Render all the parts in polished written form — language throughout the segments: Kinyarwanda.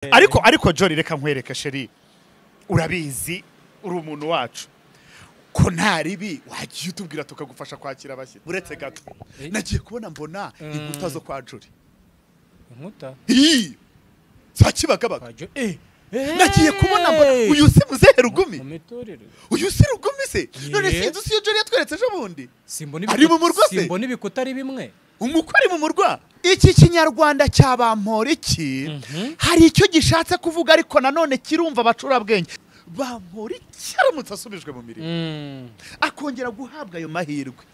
ariko Jori reka nkwereka sheri urabizi uri umuntu wacu ko ntaribi wagiye utubwira tukagufasha kwakira abashyitsi uretse gato nagiye kubona mbona inkuta zo kwa Jori inkuta zakibagabaga nagiye kubona mbona uyu si muzehe Rugumi uyu si Rugumi se none sinzi usiyo Jori yatweretse ejo bundi ari mu murwa se simbona ibikuta ari bimwe umukwe ari mu murwa iki kinyarwanda cyabampora iki hari icyo gishatse kuvuga ariko nanone kirumva abacurabwenge bampora cyaramutse asubijwe mu mirimo akongera guhabwa ayo mahirwe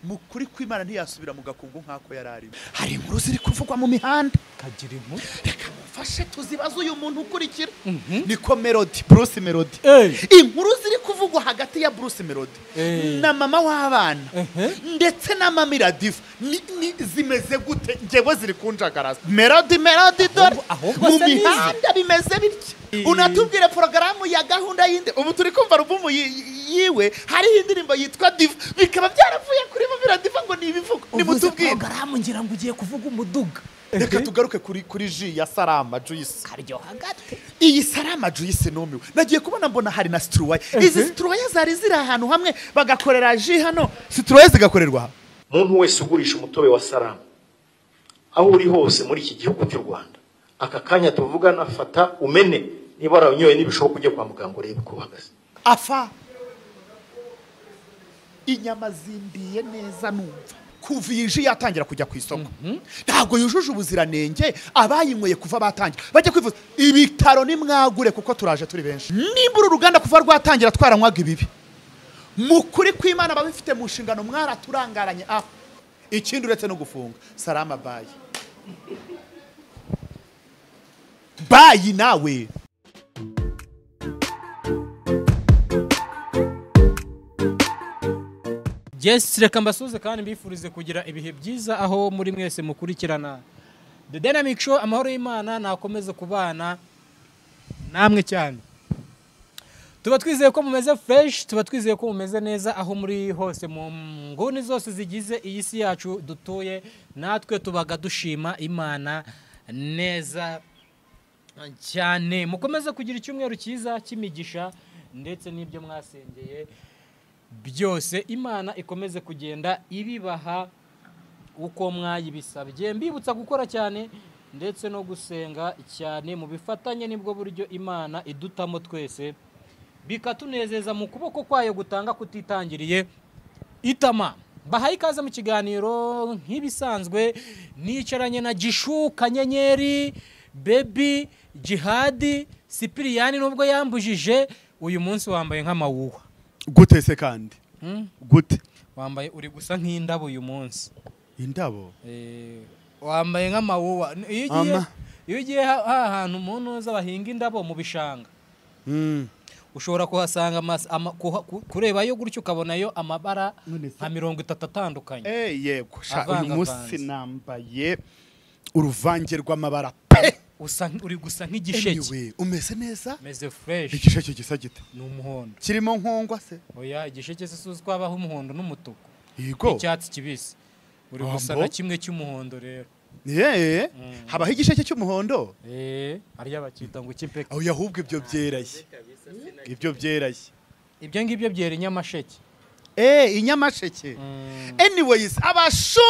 mukuri kw'Imana ntiyasubira mu gakungu nkako yarari hari inkuru ziri kuvugwa mu mihanda kagira inkuru reka mufashe tuzibaza uyu muntu ukurikira niko Melody Bruce Melody inkuru ziri kuvugwa hagati ya Bruce Melody na mama w'abana ndetse na mama Radifa zimeze gute ngewe ziri kunjagaraza Melody dore mu mihanda bimeze bityo unatubwire porogaramu ya gahunda yinde ubu turi kumva alubumu yiwe hari indirimbo yitwa Diva bikaba byaravuye kuri mama Radifa ngo nibivuga nimutubwire porogaramu ngira ngo ugiye kuvuga umuduga reka tugaruke kuri ji ya Salama Juice karyo hagati iyi Salama Juice numiwe nagiye kubona mbona hari na Stroya izi Stroya zari ziri ahantu hamwe bagakorera ji hano Stroya zigakorerwa muntu wese ugurisha umutobe wa Salama aho uri hose muri iki gihugu cy'u Rwanda aka kanya tuvugana fata umene niba waranyoye n'ibishoboka kujya kwa muganga urebe ko uhagaze afa inyama zimbiye neza numva kuva iyi yatangira kujya ku isoko ntabwo yujuje ubuziranenge abayinyweye kuva batangira bajya kwivuza ibitaro nimwagure kuko turaje turi benshi nimba uru ruganda kuva rwatangira twaranywaga ibibi mukuri kw'Imana babifite mu nshingano mwaraturangiranye aho ikindi uretse no gufunga Salama bayi nawe Yes, reka mbasuze kandi mbifurize kugira ibihe byiza aho muri mwese mukurikirana The Dynamic Show. Amahoro y'Imana nakomeze kubana namwe cyane. Tuba twizeye ko mumeze fresh, tuba twizeye ko mumeze neza aho muri hose mu nguni zose zigize iyi si yacu dutuye, natwe tubaga dushima Imana neza cyane. Mukomeze kugira icyumweru cyiza cy'imigisha ndetse n'ibyo mwasengeye byose Imana ikomeze kugenda ibibaha uko mwayibisabye. Mbibutsa gukora cyane ndetse no gusenga cyane mu bifatanye nibwo buryo Imana idutamo twese bikatunezeza mu kuboko kwayo gutanga kutitangiriye itama. Bahaye ikaze mu kiganiro nk'ibisanzwe nicaranye na Gishu Kanyenyeri Baby Jihadi Sipiriyani nubwo yambujije uyu munsi wambaye nk'amawuwa gute se kandi gute wambaye uri gusa nk'indabo uyu munsi indabo wambaye nk'amawuwa iyo ugiye ahantu umuntu z'abahinga indabo mu bishanga ushobora kuhasanga kurebayo gutyo ukabonayo amabara nka 30 atandukanye yego uyu munsi nambaye uruvange rw'amabara uri gusa nk'igisheke umeze neza meze fresh igisheke gisa gite ni umuhondo kirimo nkongwa se oya igisheke se suzi kwabaho umuhondo n'umutuku yego icyatsi kibisi uri gusa na kimwe cy'umuhondo rero habaho igisheke cy'umuhondo ariya bakita ngo ikipeka aho yahubwe ibyo byeraye ibyo ngibyo byera inyamasheke inyamasheke anyways abasho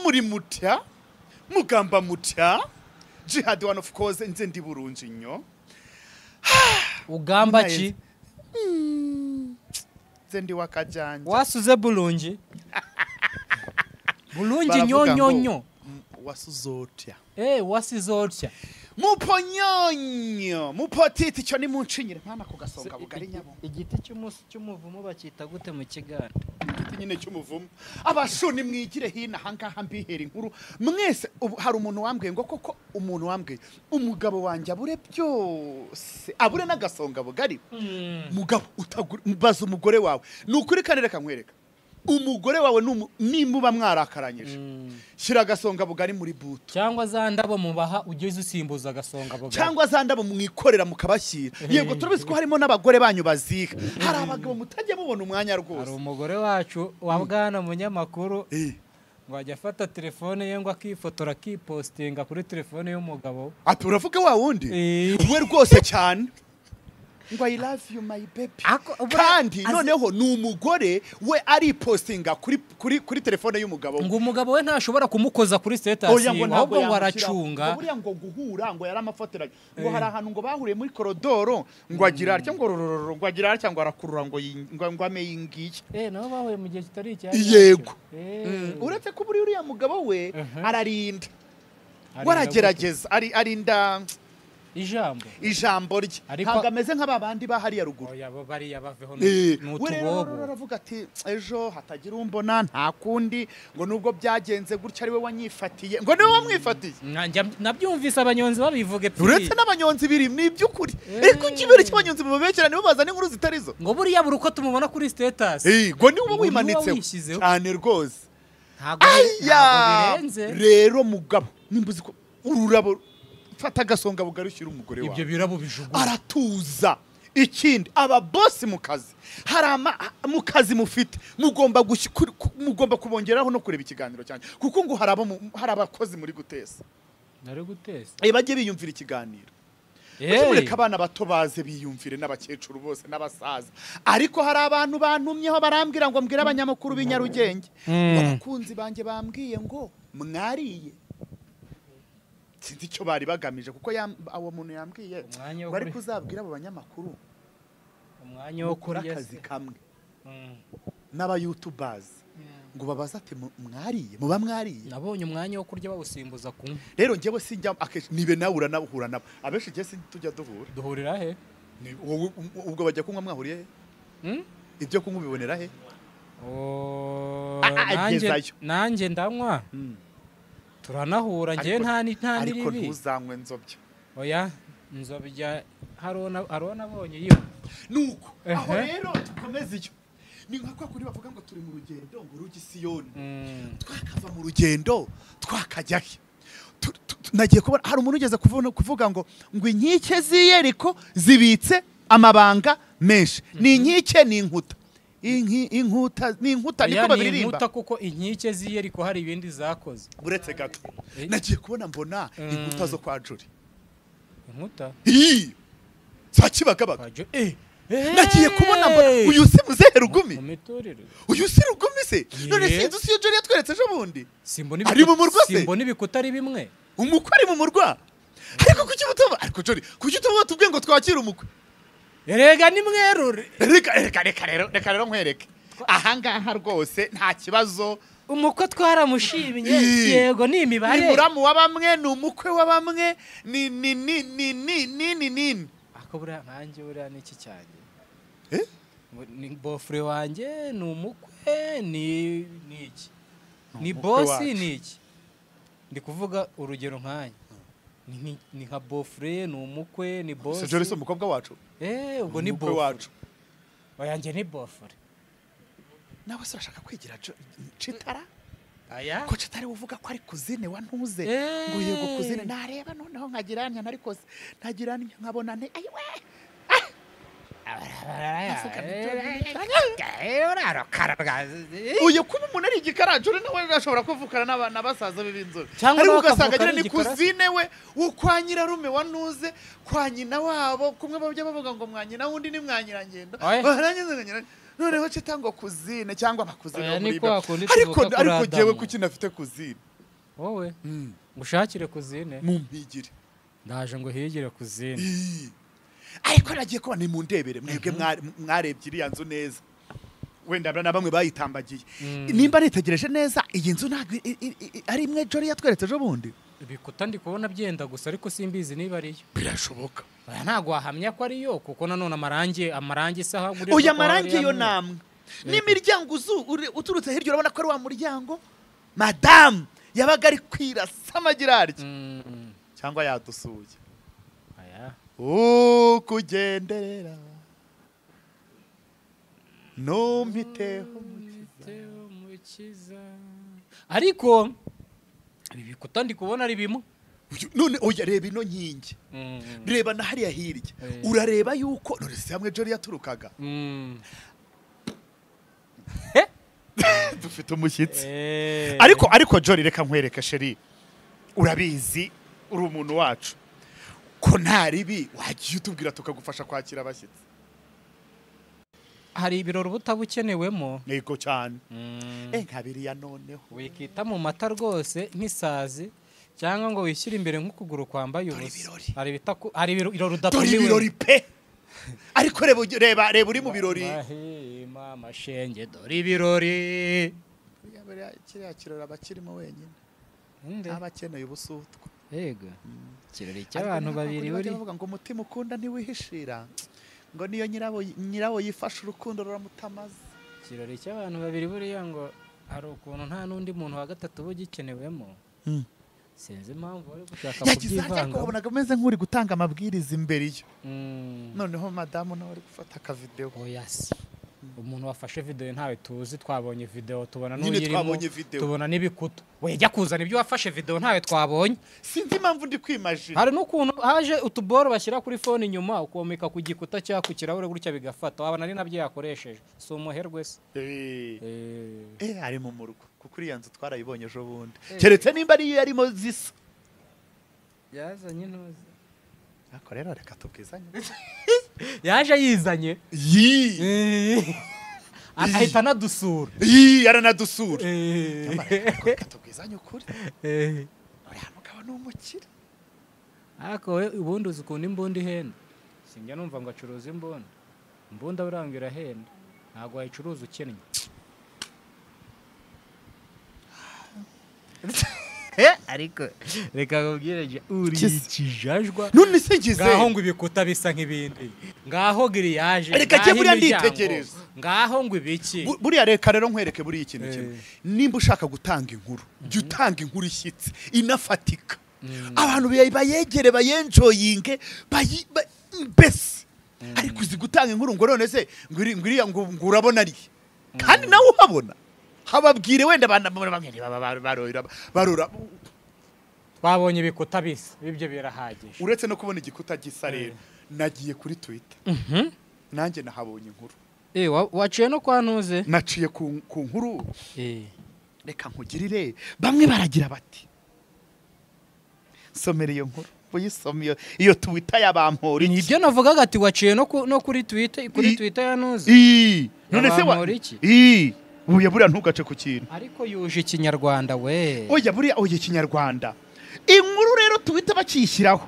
muri mutya mugamba mutya Jihad one of course nze ndi burunji nyo ugamba ki nze ndi wakajanja wasuze bulungi bulungi nyonyonyo wasuzotya wasizotya muponyonyo mupotiti cyo ni muncinyire nkana ku gasonga bugari nyabo igiti cy'umuvumo bakita gute mu kiganda igiti nyine cy'umuvumo abashuni mwigire hina hangaha mbihera inkuru mwese hari umuntu wambwiye ngo koko umuntu wambwiye umugabo wanjye abure byose abure n'agasonga bugari mugabo baza umugore wawe nukuri kanere kankwereka umugore wawe nimuba mwarakaranyije shira agasonga bugari muri buto cyangwa za ndabo mubaha ugeze usimbuza agasonga bugari cyangwa za ndabo mwikorera mukabashyira yego turabizi ko harimo n'abagore banyu bazika hari abagabo mutajya mubona umwanya rwose hari umugore wacu wa bwana munyamakuru ngo ajya afata telefone ye ngo akifotora akipostinga kuri telefone y'umugabo. ati uravuga wa wundi we rwose cyane ngo I love you my baby kandi noneho ni umugore we ari postinga kuri telefone y'umugabo ngo umugabo we ntashobora kumukoza kuri status ahubwo ngo aracunga buriya ngo guhura ngo yaramafoteranye ngo hari ahantu ngo bahuriye muri korodoro ngo agira atya ngo agira atya ngo arakurura ngo ame yingiye nabo bahuye mu gihe kitari icya yego uretse ko buri uriya mugabo we ararinda waragerageza arinda ijambo rye ntabwo ameze nk'ababandi bahariya ruguru bariya baveho n'utubobo aravuga ati ejo hatagira umbona nta kundi ngo nubwo byagenze gutya ari we wanyifatiye ngo niwe wamwifatiye nabyumvise abanyonzi babivuge uretse n'abanyonzi biri ni iby'ukuri ariko ikibere cy'abanyonzi mubekera nibo bazana inkuru zitarizo ngo buriya buri uko tumubona kuri status ngo niwe uba wimanitseho cyane rwose ntabwo birenze rero mugabo nimba uzi ko ururabo fata gasonga bugarukira umugore wawe ibyo birabo bijugu aratuza ikindi aba boss mu kazi mu kazi mufite mugomba kubongeraho no kureba ikiganiro cyane kuko ngo hari abakozi muri gutesa bajye biyumvira ikiganiro mureka abana bato baze biyumvire n'abakecuru bose n'abasaza ariko hari abantu bantumyeho barambwira ngo mbwire abanyamakuru b'inyarugenge abakunzi banjye bambwiye ngo mwariye sinzi icyo bari bagamije kuko abo muntu yambwiye bari kuzabwira abo banyamakuru umwanya wo kurya akazi kamwe n'aba YouTubers ngo babaza ati mwariye muba mwariye nabonye umwanya wo kurya bawusimbuza kunywa rero njyewe sinjya nibe nawe uranahura nabo abenshi je tujya duhurira he ubwo bajya kunywa mwahuriye he ibyo kunywa bibonera he nanjye ndanywa turanahura ngiye nta niribi ariko ntuzanywe nzobya oya nzobya harona bonye iyo nuko aho rero tukomeze iyo ni nka kuri bavuga ngo turi mu rugendo ngo rugi Siyoni twakava mu rugendo twakajyahe nagiye kubona hari umuntu ugeze kuvuga ngo inkike z'Iyeriko zibitse amabanga menshi ni inkike ni inkuta inkuta niko babiririmba inkuta kuko inkike z'Iyeriko hari ibindi zakoze buretse gato nagiye kubona mbona inkuta zo kwa Juri inkuta zakibagabaga nagiye kubona mbona uyu si muzehe Rugumi uyu si Rugumi se none sinzi usiyo Juri yatweretse ejo bundi ari mu murwa se simbona ibikuta ari bimwe umukwe ari mu murwa ariko kuki butaba ariko Juri kuki utaba tubwiye ngo twakira umukwe Erega ni mwerure reka rero nkwereke ahangaha rwose nta kibazo umukwe twaramushimye yego ni imibare ni muramu wa bamwe ni umukwe wa bamwe ni akabura nanjye buriya niki cyane ni bofre wanjye ni umukwe ni iki ni bosi ni iki ndi kuvuga urugero nkanya ni nka bofre ni umukwe ni bosi Jori so umukobwa wacu ubwo ni bofre wacu oyanjye ni bofre nawe se urashaka kwigira Citara aya ko Citara uvuga ko ari kuzine wa ntuze ngo yego kuzine nareba noneho nkagiranya nariko ntagiranya nkabona ne ayiwe uyu kuba umuntu ari igikarajure nawe ashobora kuvukana n'abana basaza b'inzobe ariko ugasanga agira ni kuzine we ukwa nyirarume wa ntuze kwa nyina wabo kumwe babyo bavuga ngo mwanyina wundi ni mwanyirangendo noneho cyangwa kuzine cyangwa bakuzine ariko jewe kuki nafite kuzine wowe ngushakire kuzine mumpigire ndaje ngo higire kuzine ariko nagiye kuba ni mu ndebere mwebwe mwarebye iriya nzu neza wenda na bamwe bayitambagiye nimba nitegereje neza iyi nzu ntabwo ari imwe Jori yatweretse ejo bundi ibikuta ndi kubona byenda gusa ariko simbizi niba ariyo birashoboka ntabwo wahamya ko ariyo kuko nanone amarangi isaha gure oya amarangi yo namwe n'imiryango uturutse hirya urabona ko ari wa muryango madame yabaga ari kwirasa amagiraryo cyangwa yadusuye kugenderera numpiteho mukiza ariko ibi bikuta ndi kubona ari bimwe none oya reba ino nkingi reba na hariya hirya urareba yuko none se hamwe Jori yaturukaga dufite umushyitsi ariko Jolly reka nkwereke sheri urabizi uri umuntu wacu ko nta ribi wagiye utubwira tukagufasha kwakira abashyitsi hari ibirori ubutabukenewemo yego cyane nkabiriya noneho wikita mu mata rwose nk'isazi cyangwa ngo wishyire imbere nk'ukuguru kwambaye ubusa hari ibirori udatumiwe ibirori pe ariko reba uri mu birori mama shenge dore ibirori kiriya kirori abakirimo wenyine abakeneye ubusutwa yego kirori cy'abantu babiri buri bavuga ngo umutima ukunda ntiwihishira ngo niyo nyirawo yifashe urukundo ruramutamaza kirori cy'abantu babiri buriya ngo hari ukuntu nta n'undi muntu wa gatatu uba ugikenewemo sinzi impamvu bari gushaka kubyivanga yabonaga ameze nk'uri gutanga amabwiriza imbere iyo noneho madamu nawe ari gufata akavidewo yasi umuntu wafashe video ntawe tuzi twabonye video tubona n'uyirimo tubona n'ibikuta we jya kuzana ibyo wafashe video ntawe twabonye sinzi impamvu ndi kwimagine hari n'ukuntu haje utuboro bashyira kuri phone inyuma ukomeka ku gikuta cyangwa ku kirahure gutya bigafata wabona ari nabyo yakoresheje si umuherwe se ari mu murwa kuko uriya nzu twarayibonye ejo bundi keretse nimba ari yarimo zisa yazanye ntuzi ako rero reka tubwizanye yaje yizanye ahita anadusura aranadusura reka tubwizanye ukuri uriya mugabo ni umukire ariko we ubundi uzi ukuntu imbunda ihenda sinjya numva ngo acuruza imbunda buranga irahenda ntabwo wayicuruza ukennye ariko reka nkubwire uri ikijajwa none se ngize ngaho ngo ibikuta bisa nk'ibindi ngaho giriyaje reka cye buriya nditegereza ngaho ngo ibiki buriya reka rero nkwereke buriya ikintu kimwe nimba ushaka gutanga inkuru jya utanga inkuru ishyitse inafatika abantu bayegere bayenjoyinge mbese ariko uzi gutanga inkuru ngo none se nguriya ngo urabona ari kandi nawe uhabona hababwire wenda barora twabonye ibikuta bisa bibyo birahagije uretse no kubona igikuta gisa rero nagiye kuri Twitter nanjye nahabonye inkuru waciye no kwa ntuze naciye ku nkuru reka nkugirire bamwe baragira bati somera iyo nkuru uyisomye iyo Twitter yabampora iki nibyo navugaga ati waciye no kuri Twitter ya ntuze none se uya buriya ntugace ku kintu ariko yuje ikinyarwanda we buriya ikinyarwanda inkuru rero Twitter bakishyiraho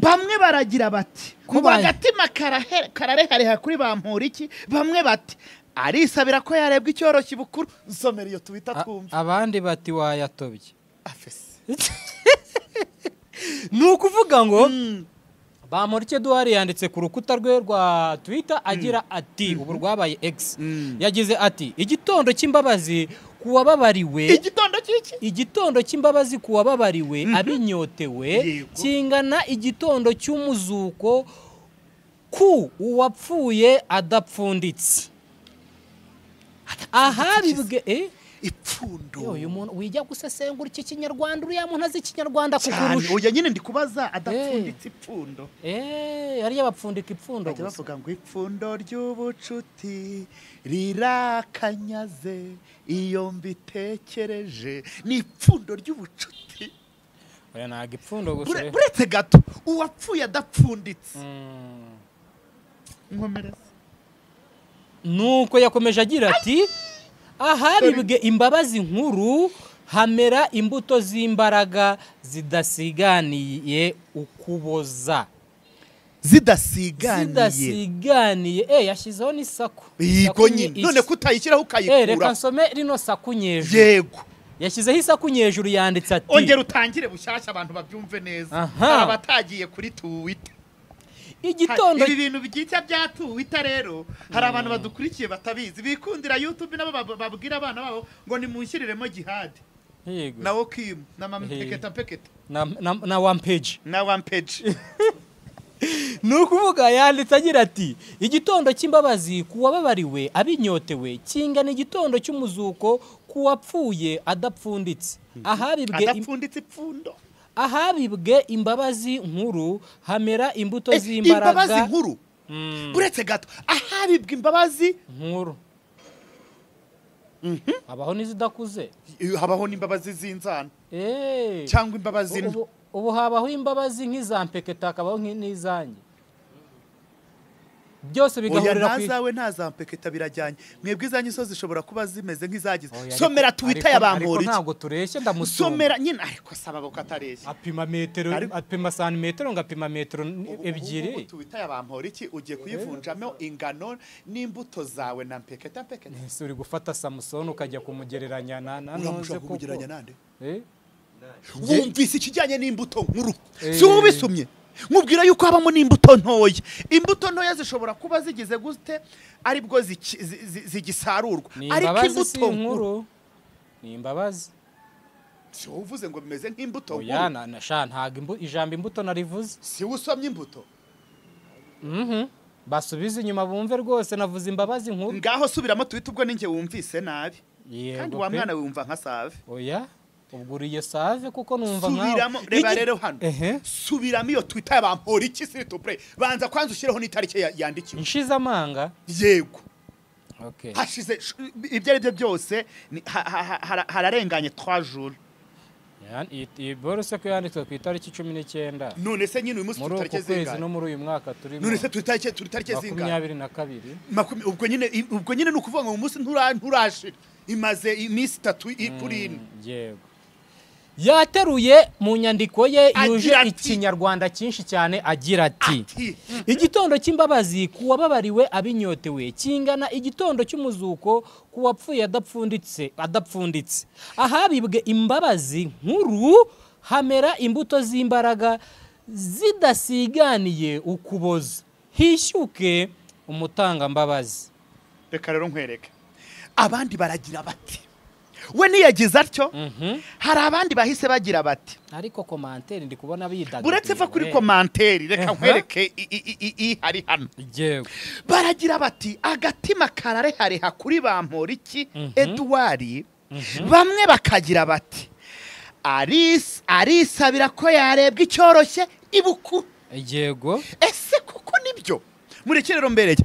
bamwe baragira bati kuba agatima kararehareha kuri bampora iki bamwe bati arisabira ko yarebwa icyoroshye bukuru nsomera iyo Twitter twumva abandi bati wayatobye ni ukuvuga ngo Bamporiki Edouard yanditse ku rukuta rwe rwa Twitter agira ati ubu rwabaye X yagize ati igitondo cy'imbabazi kuwababariwe igitondo cy'imbabazi kuwababariwe abinyotewe kingana igitondo cy'umuzuko ku uwapfuye adapfunditse ahabibwe ipfundo uyu muntu wijya gusesengura iki kinyarwanda uriya muntu azi ikinyarwanda kukurusha oya nyine ndi kubaza adapfunditse ipfundo hariya bapfundika ipfundo gusa bavuga ngo ipfundo ry'ubucuti rirakanyaze iyo mbitekereje ni ipfundo ry'ubucuti oya ntago ipfundo gusa buretse gato uwapfuye adapfunditse nkomereza nuko yakomeje agira ati aharibwe imbabazi nkuru hamera imbuto z'imbaraga zidasiganiye ukuboza zidasiganiye yashyizeho n'isako yego nyine none kutayishyiraho ukayikura reka nsome rino saku nyejuru yego yashyizeho isaku nyejuru yanditse ati ongera utangire bushyashya abantu babyumve neza abatagiye kuri Twitter igitondo ibi bintu byitya bya Twitter rero hari abantu badukurikiye batabizi bikundira YouTube nabo babwira abana babo ngo ni munshiriremo jihad yego na Okim na Peketa na one page nukuvuga yanditse agira ati igitondo cy'imbabazi kuwababariwe abinyotewe kingana igitondo cy'umuzuko kuwapfuye adapfunditse adapfunditse ipfundo ahabibwe imbabazi nkuru hamera imbuto z'imbaraga imbabazi nkuru buretse gato ahabibwe imbabazi nkuru habaho n'izidakuze habaho n'imbabazi z'inzana cyangwa imbabazi ubu habaho imbabazi nk'iza mpeketa hakabaho n'izanjye byose bigahurira ku nazawe ntazampeketa birajyanye mwebwe izanyu so zishobora kuba zimeze nk'izagize somera Twitter y'abamporiki ntabwo tureshye ndamusoma somera nyine ariko saba ko atareshye apima santimetero ngapima metero ebyiri Twitter y'abamporiki ugiye kuyivunjamo ingano n'imbuto zawe na mpeketa ese uri gufata Samson ukajya kumugereranya na nonze ko kumugereranya nande wumvise ikijyanye n'imbuto nkuru si ubisumye mubwira yuko habamo n'imbuto ntoya imbuto ntoya zishobora kuba zigize gute aribwo zigisarurwa ariko imbuto nkuru ni imbabazi si uvuze ngo bimeze nk'imbuto nkuru oya ntago ijambo imbuto narivuze si usomye imbuto basubize inyuma bumve rwose navuze imbabazi nkuru ngaho subiramo Twitter ubwo ninjye wumvise nabi kandi wa mwana wumva nka Save oya ubwuriye Save kuko numva nkaho subiramo reba rero hano subiramo iyo Twitter y'abamporiki s'il te plaît banza kwanza ushireho n'itarike yandikiwe inshiza amanga yego okay hashize ibyo ari byo byose hararenganye 3 jours borose ko yanditswe ku itariki 19 none se nyine uyu munsi tutarike zingahe no muri uyu mwaka turimo none se tutarike zingahe 22 ubwo nyine nukuvuga ngo uyu munsi nturashira imaze iminsi 3 kuri yego yateruye mu nyandiko ye yuje ikinyarwanda cyinshi cyane agira ati igitondo cy'imbabazi kuwababariwe abinyotewe kingana igitondo cy'umuzuko kuwapfuye adapfunditse ahabibwe imbabazi nkuru hamera imbuto z'imbaraga zidasiganiye ukuboza hishyuke umutangambabazi reka rero nkwereke abandi baragira bati we niyagize atyo hari abandi bahise bagira bati ariko commentaire ndi kubona bidaga buretse va kuri commentaire reka nkwereke hari hano yego baragira bati agatima kararehareha kuri bamporiki Edouard bamwe bakagira bati arisabira ko yarebwa icyoroshye ibuku yego ese kuko nibyo murekerero mbereke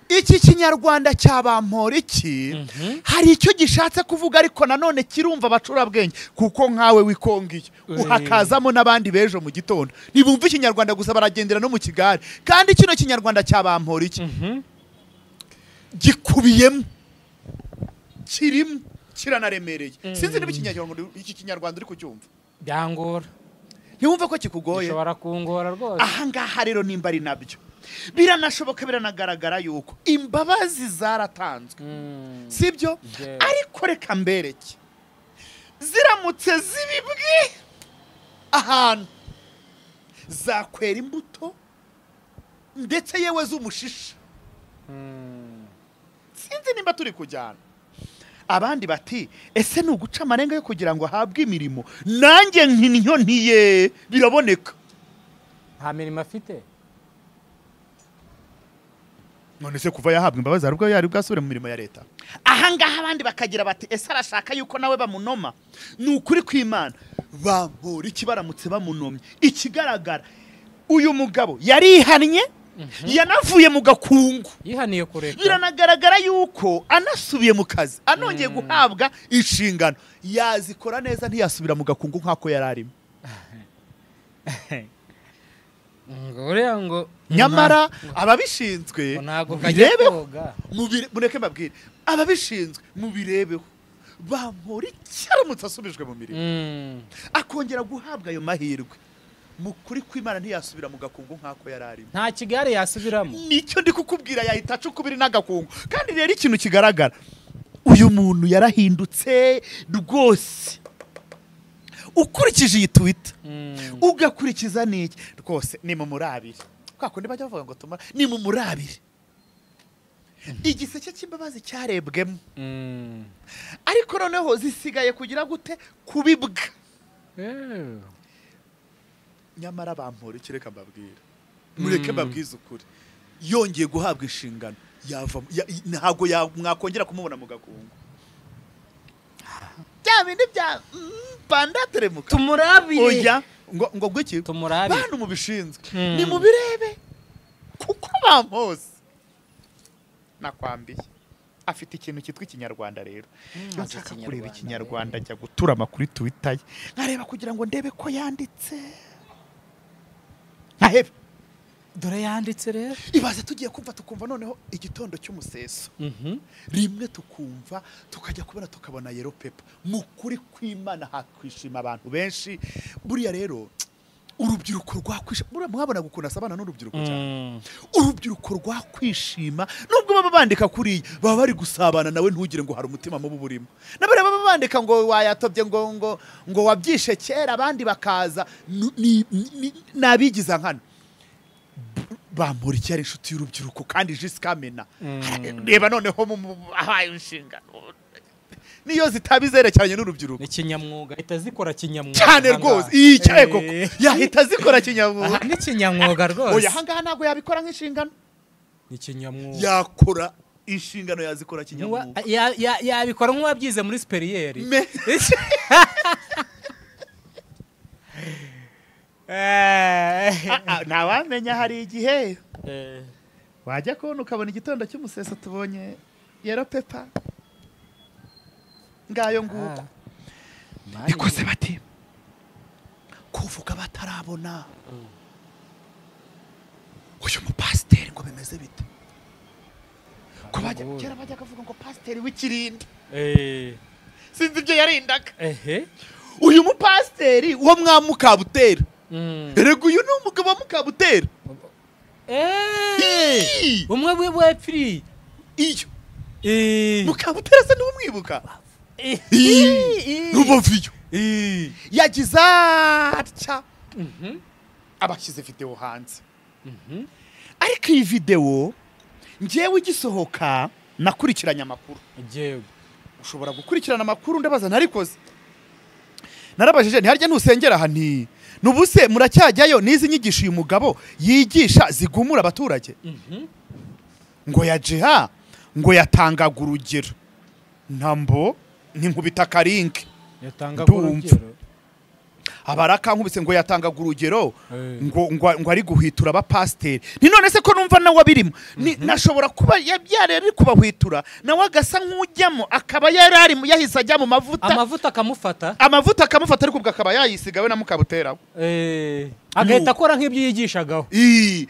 iki kinyarwanda cy'abamporiki hari icyo gishatse kuvuga ariko nanone kirumva abacurabwenge kuko nkawe wikongiye uhakazamo n'abandi bejo mu gitondo nibumva ikinyarwanda gusa baragendera no mu kigare kandi kino kinyarwanda cy'abamporiki gikubiyemo kirimo kiranaremereye sinzi niba iki kinyarwanda uri kucyumva byangora ntiwumve ko kikugoye bishobora kungora rwose aha ngaha rero nimba ari nabyo biranashoboka biranagaragara yuko imbabazi zaratanzwe sibyo ariko reka mbereke ziramutse zibibwe ahantu zakwera imbuto ndetse yewe z'umushisha sinzi nimba turi kujyana abandi bati ese ni uguca amarenga yo kugira ngo ahabwe imirimo nanjye ntiye biraboneka nta mirimo afite none se kuva yahabwa imbabazi arubwo yari bwasubire mu mirimo ya leta aha ngaha abandi bakagira bati ese arashaka yuko nawe bamunoma ni ukuri kw'Imana bamporiki baramutse bamunomye ikigaragara uyu mugabo yarihannye yanavuye mu gakungu yihaniye kureka biranagaragara yuko anasubiye mu kazi anongeye guhabwa inshingano yazikora neza ntiyasubira mu gakungu nk'ako yari arimo ngo nyamara ababishinzwe mubirebeho mureke mbabwire ababishinzwe mubirebeho bamporiki aramutse asubijwe mu mirimo akongera guhabwa ayo mahirwe mukuri kw'Imana ntiyasubira mu gakungu nk'ako yari arimo nta kigare yasubiramo nicyo ndi kukubwira yahita acukubiri n'agakungu kandi rero ikintu kigaragara uyu muntu yarahindutse rwose ukurikije iyi Twitter ugakurikiza n'iki rwose ni mu murabire kwa kundi bajya bavuga ngo tumara ni mu murabire igiseke cy'imbabazi cyarebwemo ariko noneho zisigaye kugira gute kubibwa nyamara bamporiki reka mbabwira mureke mbabwize ukuri yongeye guhabwa inshingano ntabwo mwakongera kumubona mu gakungu bya bindi bya pandateremuka tumurabire oya ngo gwiki tumurabire bantu mubishinzwe ni mubirebe kuko bampose nakwambiye afite ikintu cyitwa ikinyarwanda rero nshaka kureba ikinyarwanda ajya guturama kuri Twitter ye nkareba kugira ngo ndebe ko yanditse nkahebe dore yanditse rero ibaze tugiye kumva tukumva noneho igitondo cy'umuseso rimwe tukumva tukajya kubona tukabona yellow paper mu kuri kw'Imana hakwishima abantu benshi buriya rero urubyiruko rwakwishima buriya mwabona gukunda sabana n'urubyiruko cyane urubyiruko rwakwishima nubwo baba bandika kuri baba bari gusabana nawe ntugire ngo hari umutima mubi burimo nabare baba bandika ngo wayatobye ngo wabyishe kera abandi bakaza nabigiza nkana bambura icyari inshuti y'urubyiruko kandi Jisi Kamena reba noneho ahaye inshinga niyo zitabizerekeranye n'urubyiruko ni kinyamwuga ahita zikora kinyamwuga cyane rwose iyi cyaye koko yahita zikora kinyamwuga ni kinyamwuga rwose oya hangaha ntabwo yabikora nk'inshingano ni kinyamwuga yakora inshingano yazikora kinyamwuga yabikora nk'uwabyize muri superiere ntawamenya hari igihe wajya kubona ukabona igitondo cy'umuseso tubonye yellow paper ngayo nguko nikoze bati kuvuga batarabona uyu mupasiteri ngo bimeze bite ko kera bajya kavuga ngo pasiteri w'ikirindi sinzi ibyo yarindaga uyu mupasiteri wo mwamukabutera erego uyu ni umugabo wa Mukabutera umwe w'epfiri iyo Mukabutera se n'umwibuka n'umuviyo yagize atya abashyize video hanze ariko iyi video njyewe igisohoka nakurikiranye amakuru ushobora gukurikirana amakuru ndabaza narikoze narabajije ntiharya ntusengera aha nubuse muracyajyayo n'izi nyigisho uyu mugabo yigisha zigumura abaturage ngo yajeha ngo yatangaga urugero ntambo nkubita karinke yatangaga urugero abaraka nkubise ngo yatangaga urugero ngo ari guhwitura abapasiteri ni none se ko numva nawe abirimo nashobora kuba yabyarere kubahwitura nawe agasa nk'ujyamo akaba yarari yahise ajya mu amavuta akamufata ariko ubwo akaba yayisigawe na Mukabutera agahita akora nk'ibyo yigishagaho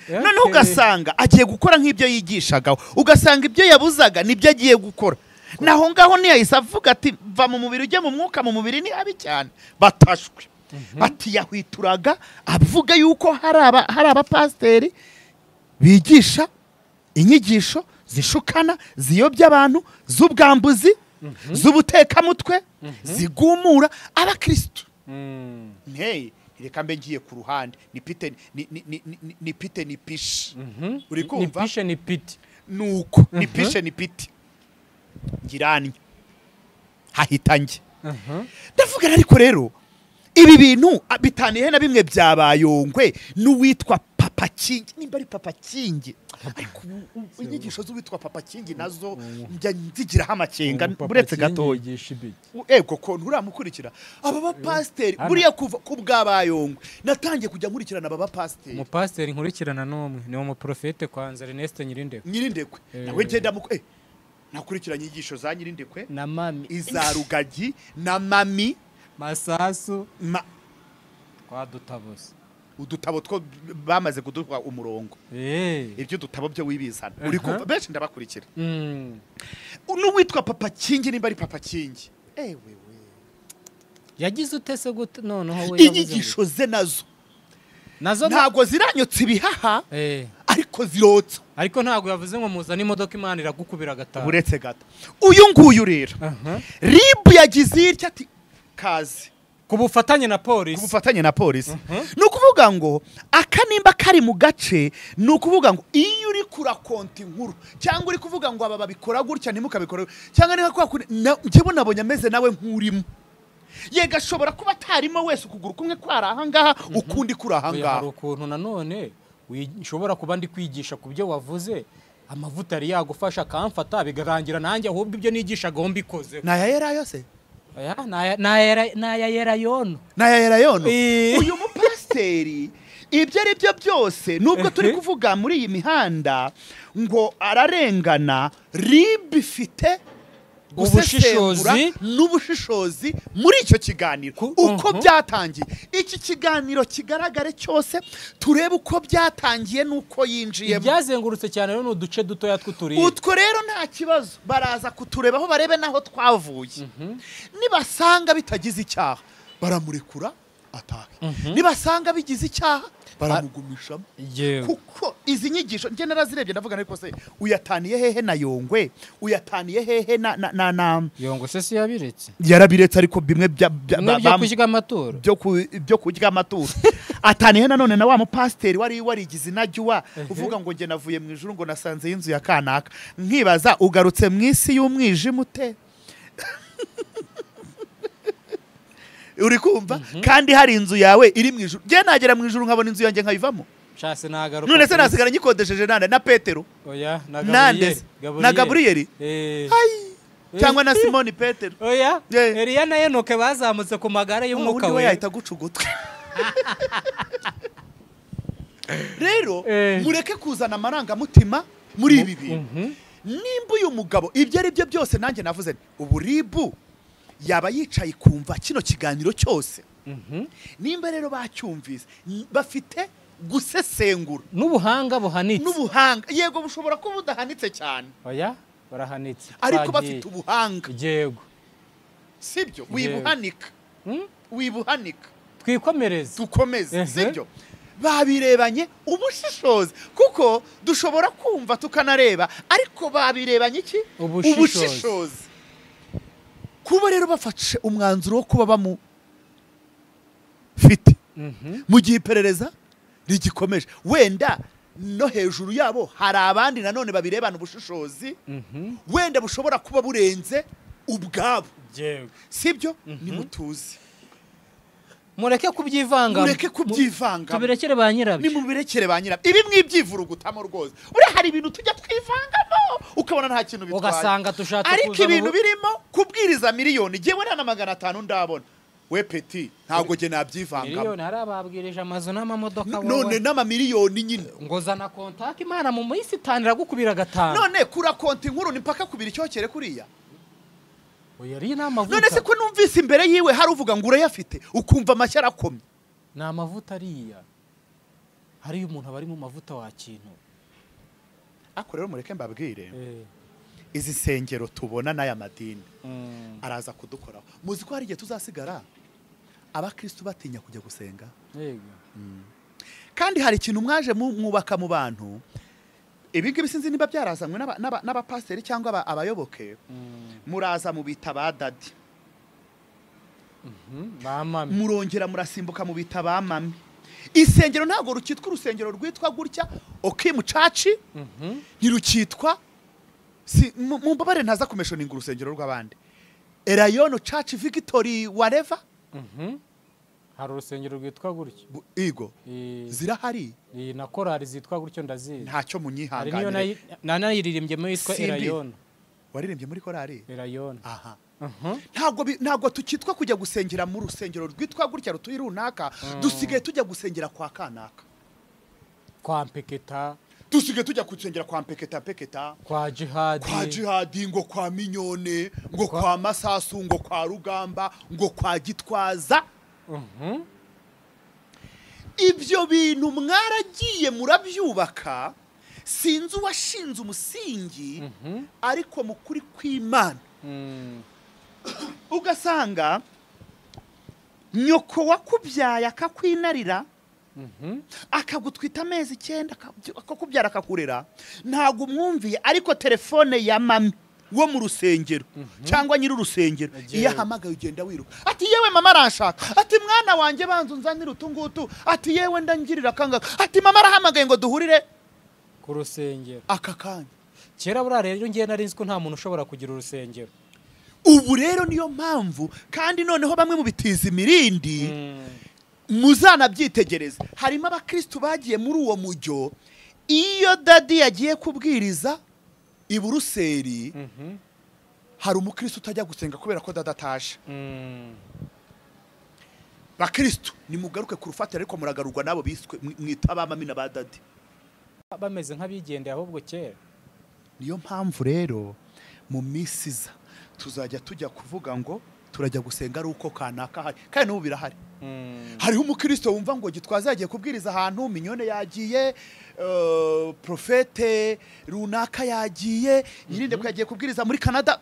noneho ugasanga agiye gukora nk'ibyo yigishagaho ugasanga ibyo yabuzaga nibyo agiye gukora naho ngaho ntiyahise avuga ati va mu mubiri ujye mu mwuka mu mubiri ni habi cyane batashwe ati yahwituraga avuga yuko hari abapasiteri bigisha inyigisho zishukana ziyobya abantu z'ubwambuzi z'ubutekamutwe zigumura abakristo reka mbe ngiye ku ruhande ni pite ni pishi uri kumva ni pishe ni piti nuko ni pishe ni piti ngiranye hahita njye ndavuga ariko rero ibi bintu bitaniye na bimwe byabayongwe n'uwitwa Papa Kingi nimba ari Papa Kingi ariko inyigisho z'uwitwa Papa Kingi nazo njya nzigiraho amakenga buretse gatoya ego ko nturamukurikira aba bapasiteri buriya kuva ku bwabayongwe natangiye kujya nkurikirana aba bapasiteri umupasiteri nkurikirana n'umwe ni umuprofete kwanza Ernest Nyirindekwe nawe ngenda nakurikiranye inyigisho za Nyirindekwe na mami iza Rugagi na mami Masasu kwa Dutabose udutabo two bamaze kuduha umurongo ibyo dutabo byo wibizana uri kumva benshi ndabakurikira n'uwitwa Papa Kingi nimba ari Papa Kingi wewe yagize utese gute noneho we inyigisho ze nazo ntago ziranyotse ibihaha ariko zirotsa ariko ntago yavuze ngo muzana imodoka Imana iragukubira gatanu uretse gato uyu nguyu rero RIB yagize iryo ati kazi kubufatanye na polisi nukuvuga ngo akanimba kari mu gace nukuvuga ngo iyo uri kura konti nkuru cyangwa uri kuvuga ngo aba babikora gutya ntimukabikora cyangwa ni kwa njyewe nabonye ameze nawe nk'urimo yega ashobora kuba atarimo wese ukuguru kumwe kwara aha ngaha ukundi kuri aha ngaha hari ukuntu nanone ushobora kuba ndi kwigisha ku byo wavuze amavuta ari yagufasha akamfata bigarangira nanjye ahubwo ibyo nigishagaho mbikoze nayayera yose nayayera yono uyu mupasiteri ibyo ari byo byose nubwo turi kuvuga muri iyi mihanda ngo ararengana, RIB ifite ubushishozi n'ubushishozi muri icyo kiganiro uko byatangiye. Iki kiganiro kigaragare cyose, turebe uko byatangiye n'uko yinjiyemo. Ibyazengurutse cyane rero n'uduce dutoya tw'uturiye. Utwo rero nta kibazo, baraza kuturebaho barebe naho twavuye. Nibasanga bitagize icyaha baramurekura atahe, nibasanga bigize icyaha baramugumishamo. Kuko izi nyigisho njye narazirebye ndavuga ariko se uyataniye hehe na Yongwe, uyataniye hehe na Yongwe se yabiretse, yarabiretse ariko bimwe byo kujya amaturo, byo kujya amaturo. Ataniye nanone na wa mupasiteri warigize inajyuwa uvuga ngo nge navuye mu ijuru ngo nasanze y'inzu ya kanaka. Nkibaza ugarutse mu isi y'umwijima ute? Uri kumva kandi hari inzu yawe iri mu ijuru. Je nagera mu ijuru nkabona inzu yanjye nkayivamo. Shase nagaruka. None se nasigara nyikodesheje nande na Petero? Oya, na Gabriel. Cyangwa na Simoni Petero. Oya, Eliya na Enoke bazamutse ku magare y'umwuka we. Yahita gucugutwe. Rero mureke kuzana amarangamutima muri ibi bintu. Nimba uyu mugabo ibyo ari byo byose nanjye navuze ubu RIB yaba yicaye kumva kino kiganiro cyose. Nimba rero bacyumvise bafite gusesengura n'ubuhanga buhanitse. N'ubuhanga yego bushobora kuba budahanitse cyane. Oya, barahanitse. Ariko bafite ubuhanga. Yego. Sibyo wibuhanika. Wibuhanika. Twikomereze. Dukomeze, sibyo? Babirebanye ubushishozi kuko dushobora kumva tukanareba ariko babirebanye iki? Ubushishozi. Kuba rero bafashe umwanzuro wo kuba bamufite mu gihe iperereza rigikomeje, wenda no hejuru yabo hari abandi nanone babirebana ubushishozi wenda bushobora kuba burenze ubwabo. Sibyo? Nimutuze, mureke kubyivanga, mureke kubyivanga, tubirekere ba nyirabyo, nimubirekere ba nyirabyo. Ibi mwibyivurugutamo rwose. Uri hari ibintu tujya twivangamo ukabona nta kintu bitwaye, ugasanga tushatse ariko ibintu birimo kubwiriza miliyoni jewe na 500 ndabona. We Peti ntago je nabyivangamo. Miliyoni hari ababwirije amazu n'amamodoka wowe. None n'amamiliyoni nyine. Ngo zana kontaki Imana mu minsi itanira gukubira 5. None kura konti nkuru ni mpaka kubira icyokere kuriya. Oya ari n'amavuta. None se ko numvise imbere yiwe hari uvuga ngo urayafite ukumva amashyara akomye. Na amavuta ariya. Hari umuntu abari mu mavuta wa kintu. Ako rero mureke mbabwire. Izi sengero tubona n'aya madini araza kudukoraho. Muzi ko hari igihe tuzasigara abakristo batinya kujya gusenga. Yego. Kandi hari ikintu mwaje mwubaka mu bantu. Ibingibi sinzi niba byarazamwe n'abapasiteri cyangwa abayoboke. Muraza mu bita ba dadi. Bamami. Murongera murasimbuka mu bita ba mami. Isengero ntago rukitwa urusengero rwitwa gutya okimucaci. Ntirukitwa mu mbabare ntaza kumeshoninga urusengero rw'abandi. Erayono Church Victory whatever. Hari urusengero rwitwa gutyo. Igo. Zirahari. Na korali zitwa gutyo ndazizi. Ntacyo munyihanganire. Hari niyo nanayiririmbye mu yitwa Erayono. Waririmbye muri korali? Erayono. Aha. Ntago tukitwa kujya gusengera mu rusengero rwitwa gutya rutuye runaka. Dusigaye tujya gusengera kwa kanaka. Kwa Mpeketa. Dusigaye tujya gusengera kwa Mpeketa. Kwa Jihadi. Ngo kwa Minyone, ngo kwa Masasu, ngo kwa Rugamba, ngo kwa Gitwaza. Ibyo bintu mwaragiye murabyubaka, sinzi uwashinze umusingi ariko mukuri kw'Imana. Ugasanga nyoko wakubyaye akakwinarira, akagutwita amezi 9 akakubyara akakurera, ntago umwumviye, ariko telefone ya mami wo mu rusengero cyangwa nyiri urusengero iyo ahamagaye ugenda wiruka, ati yewe mama arashaka, ati mwana wanjye banzu nzanira utungutu, ati yewe ndangirira kanga, ati mama arahamagaye ngo duhurire ku rusengero aka kanya. Kera bura rero ngiye narinzi ko nta muntu ushobora kugira urusengero. Ubu rero niyo mpamvu kandi noneho bamwe mu bitiza imirindi muzana byitegereza. Harimo abakristo bagiye muri uwo mujyo, iyo dadi yagiye kubwiriza i Buruseli hari umukristo utajya gusenga kubera ko dada ataje. bakristo nimugaruke ku rufatiro ariko muragarurwa nabo biswe mwita abamami na badadi bameze nk'abigendeye ahubwo kera. niyo mpamvu rero mu misiza tuzajya tujya kuvuga ngo turajya gusenga ari uko kanaka hari kandi n'ubu birahari. Hariho umukristo wumva ngo gitwaza yagiye kubwiriza ahantu minyone yagiye profete runaka yagiye yirinde ko yagiye kubwiriza muri Canada.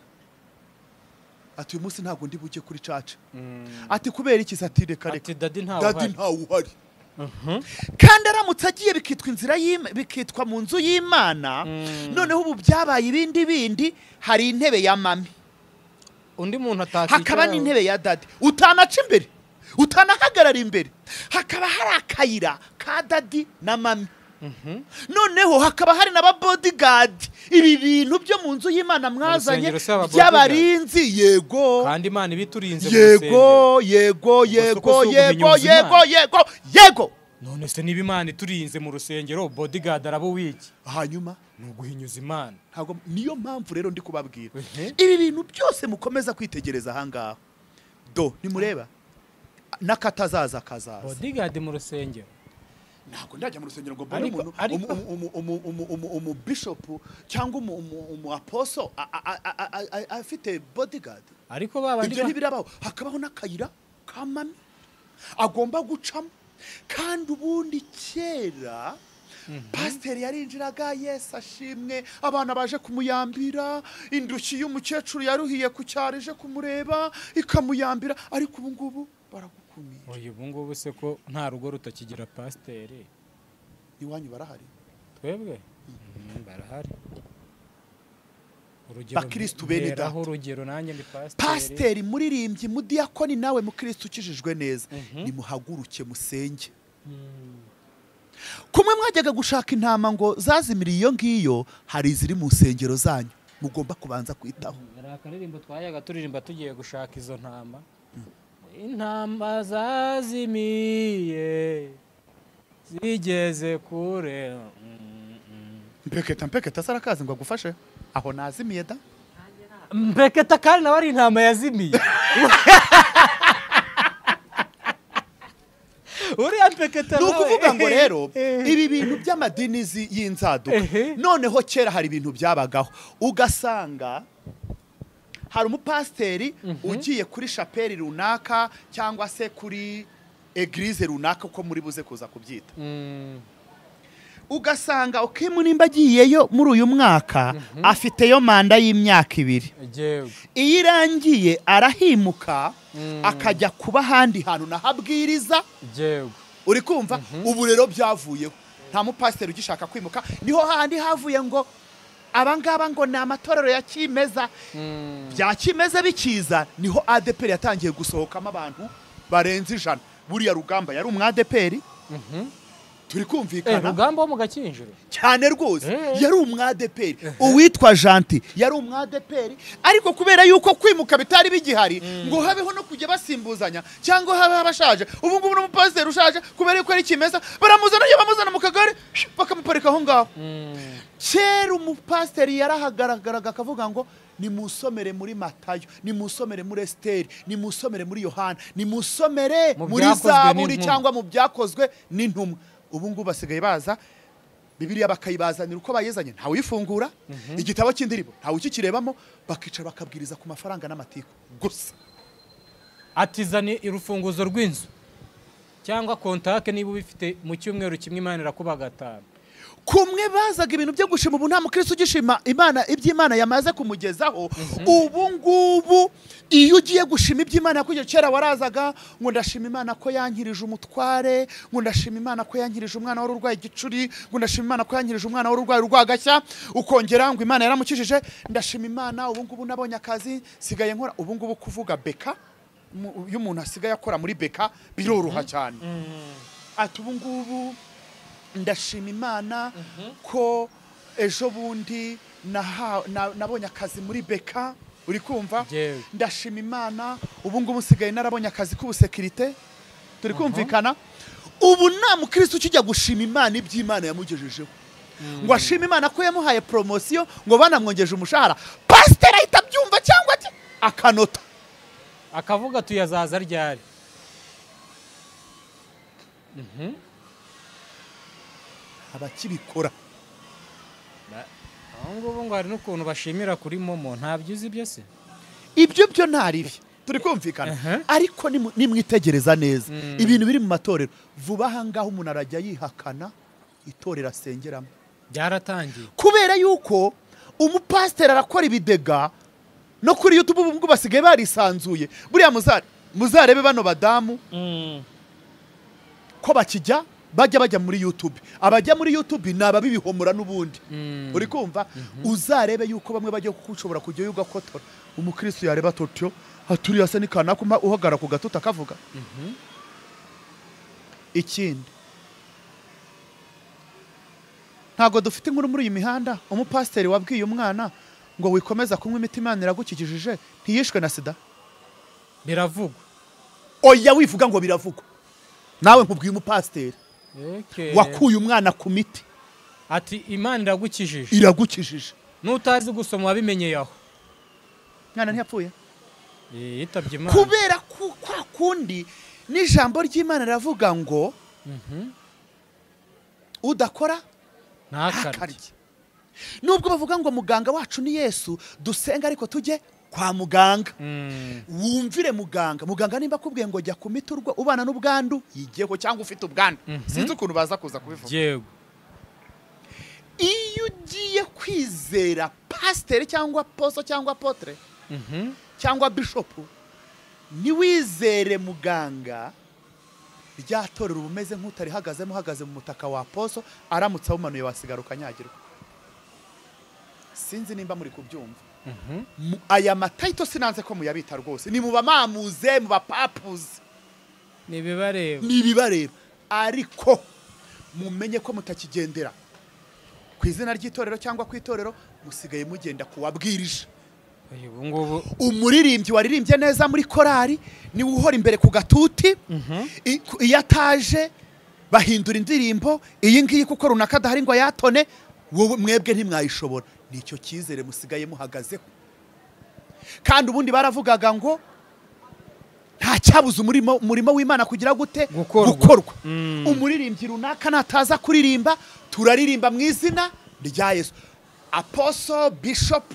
Ati uyu munsi ntabwo ndi buke kuri church. Ati kubera iki satire kare. Ati dadi ntawe uhari. Kandi aramutse agiye bikitwa inzira bikitwa mu nzu y'Imana. Noneho ubu byabaye ibindi hari intebe ya mami. Undi muntu atakicara. Hakaba n'intebe ya dadi. Utanaca imbere. Utanahagarara imbere. Hakaba hari akayira ka dadi na mami. Noneho hakaba hari n'aba bodyguard. Ibi bintu byo mu nzu y'Imana mwazanye by'abarinzi. Yego. Kandi Imana ibiturinze mu rusengero. Yego. None se niba Imana iturinze mu rusengero bodyguard arabo wiki. Hanyuma nuguhinyuza Imana. Ntabwo niyo mpamvu rero ndi kubabwira. Ibi bintu byose mukomeza kwitegereza ahangaho. Nimureba nakatazaza kazaza. Bodyguard mu rusengero. Ntabwo ndajya mu rusengero ngo mbone umuntu bishop cyangwa umu apostle afite bodyguard. Ariko babandi ntibirabaho hakabaho n'akayira kamami agomba gucamo. Kandi ubundi kera pasiteri yarinjiraga Yesu ashimwe abana baje kumuyambira indushyi y'umukecuru yaruhiye ku cyarije kumureba ikamuyambira ariko ubu ngubu baragukumira. Oya ubu ngubu se ko nta rugo rutakigira pasiteri. Iwanyu barahari? Twebwe barahari. Bakristo bene data. Urugero nanjye ndi pasiteri. Pasiteri muririmbyi mudiyakoni nawe mukristo ukijijwe neza. Nimuhaguruke musenge. Kumwe mwajyaga gushaka intama ngo zazimiriye iyo ngiyo hari iziri mu nsengero zanyu mugomba kubanza kwitaho. Akaririmbo twayaga turirimba tugiye gushaka izo ntama. Intama zazimiye zigeze kure. Mpeketa sarakazi ngo agufashe aho nazimiye da. Mpeketa kandi nawe ari intama yazimiye. Uriya mpeketa nawe. Nukuvuga ngo rero ibi bintu by'amadinizi y'inzaduka noneho kera hari ibintu byabagaho ugasanga hari umupasiteri ugiye kuri chapelle runaka cyangwa se kuri eglise runaka uko muri buze kuza kubyita. Ugasanga nimba agiyeyo muri uyu mwaka afiteyo manda y'imyaka 2. Iyo irangiye arahimuka akajya kuba handi hantu nahabwiriza. Uri kumva ubu rero byavuyeho nta mupasiteri ugishaka kwimuka. Niho handi havuye ngo abangaba ngo ni amatorero ya kimeza. Bya kimeza bikiza niho ADPR yatangiye gusohokamo abantu barenze 100. Buriya Rugamba yari umwadeperi. Turi kumvikana. Rugamba wo mu Gakinjiro cyane rwose yari umwadeperi. Uwitwa Janti yari umwadeperi ariko kubera yuko kwimuka bitari bigihari ngo habeho no kujya basimbuzanya cyangwa habe abashaje. Ubu ngubu n'umupasiteri ushaje kubera yuko ari kimeza baramuzana bamuzana mu kagare bakamuparika aho ngaho. Kera umupasiteri yarahagaragaraga akavuga ngo nimusomere muri Matayo, nimusomere muri Esteri, nimusomere muri Yohana, nimusomere muri Zaburi cyangwa mu byakozwe n'intumwa. Ubu ngubu basigaye baza Bibiliya bakayibazanira uko bayezanye ntawe uyifungura. Igitabo cy'indirimbo ntawe ukikirebamo bakicara bakabwiriza ku mafaranga n'amatiko gusa. Atizane irufunguzo rw'inzu cyangwa kontake niba ubifite mu cyumweru kimwe Imana irakuba 5. Kumwe bazaga ibintu byo gushima ubu nta mukristo ugishima Imana iby'Imana yamaze kumugezaho. Ubu ngubu iyo ugiye gushima iby'Imana yakugeze kera warazaga ngo ndashima Imana ko yankirije umutware, ngo ndashima Imana ko yankirije umwana wari urwaye igicuri, ngo ndashima Imana ko yankirije umwana wari urwaye urwagashya, ukongera ngo Imana yaramukijije, ndashima Imana ubu ngubu nabonye akazi sigaye nkora. Ubu ngubu kuvuga beka iyo umuntu asigaye akora muri beka biroroha cyane. Ati ubu ngubu ndashima Imana ko ejo bundi nabonye akazi muri beka. Uri kumva? Ndashima Imana ubu ngubu sigaye narabonye akazi k'ubusekirite. Turi kumvikana. Ubu nta mukristo ukijya gushima Imana iby'Imana yamugejejeho ngo ashima Imana ko yamuhaye promotion ngo banamwongeje umushahara. Pastor ahita byumva cyangwa ati akanota akavuga tuyazaza ryari. abakibikora aho ngubu ngo hari n'ukuntu bashimira kuri momo ntabyo uzi ibyo se ibyo byo ntaribi turi kumvikana ariko nimwitegereza neza ibintu biri mu matorero vuba aha ngaho umuntu arajya yihakana itorero asengeramo byaratangiye kubera yuko umupasiteri arakora ibidega no kuri YouTube ubwo basigaye barisanzuye buriya muzarebe bano badamu ko bajya muri YouTube abajya muri YouTube naba bibihomora n'ubundi uri kumva uzarebe yuko bamwe bajya kukushobora kujya yugakotora umukristo yareba totyo haturi yasa nikana kuma uhagara ku gatuta kavuga ikindi ntago dufite inkuru muri iyi mihanda umupasiteri wabwiye umwana ngo wikomeza kunywa imiti Imana iragukikijije ntiyishwe na sida biravugwa oya wivuga ngo biravugwa nawe nkubwiye umupasiteri wakuye umwana ku miti ati Imana iragukijije n'utazi gusoma wabimenyeye aho mwana ntiyapfuye yitabye Imana kubera kwa kundi n'ijambo ry'Imana riravuga ngo udakora ntakarye nubwo bavuga ngo muganga wacu ni Yesu dusenga ariko tujye kwa muganga wumvire muganga nimba akubwiye ngo jya ku miturwa ubana n'ubwandu yigiyeho cyangwa ufite ubwandu sinzi ukuntu baza kuza kubivuga yego iyo ugiye kwizera pasiteri cyangwa poso cyangwa apotre cyangwa bishopu niwizere muganga ryatorera ubumeze nk'utarihagazemo uhagaze mu mutaka wa poso aramutse awumanuye wasigara ukanyagirwa sinzi nimba muri kubyumva aya matayito sinanze ko muyabita rwose ni muba mamuze muba papuze nibibareba ariko mumenye ko mutakigendera ku izina ry'itorero cyangwa ku itorero musigaye mugenda kuwabwirije umuririmbyi waririmbye neza muri korari niwe uhora imbere ku gatuti iyo ataje bahindura indirimbo iyi ngiyi kuko runaka adahari ngo ayatone wowe mwebwe ntimwayishobora nicyo cyizere musigaye muhagazeho kandi ubundi baravugaga ngo nta cyabuze umurimo w'Imana kugira gute gukorwa umuririmbyi runaka nataza kuririmba turaririmba mu izina rya Yesu apostle bishop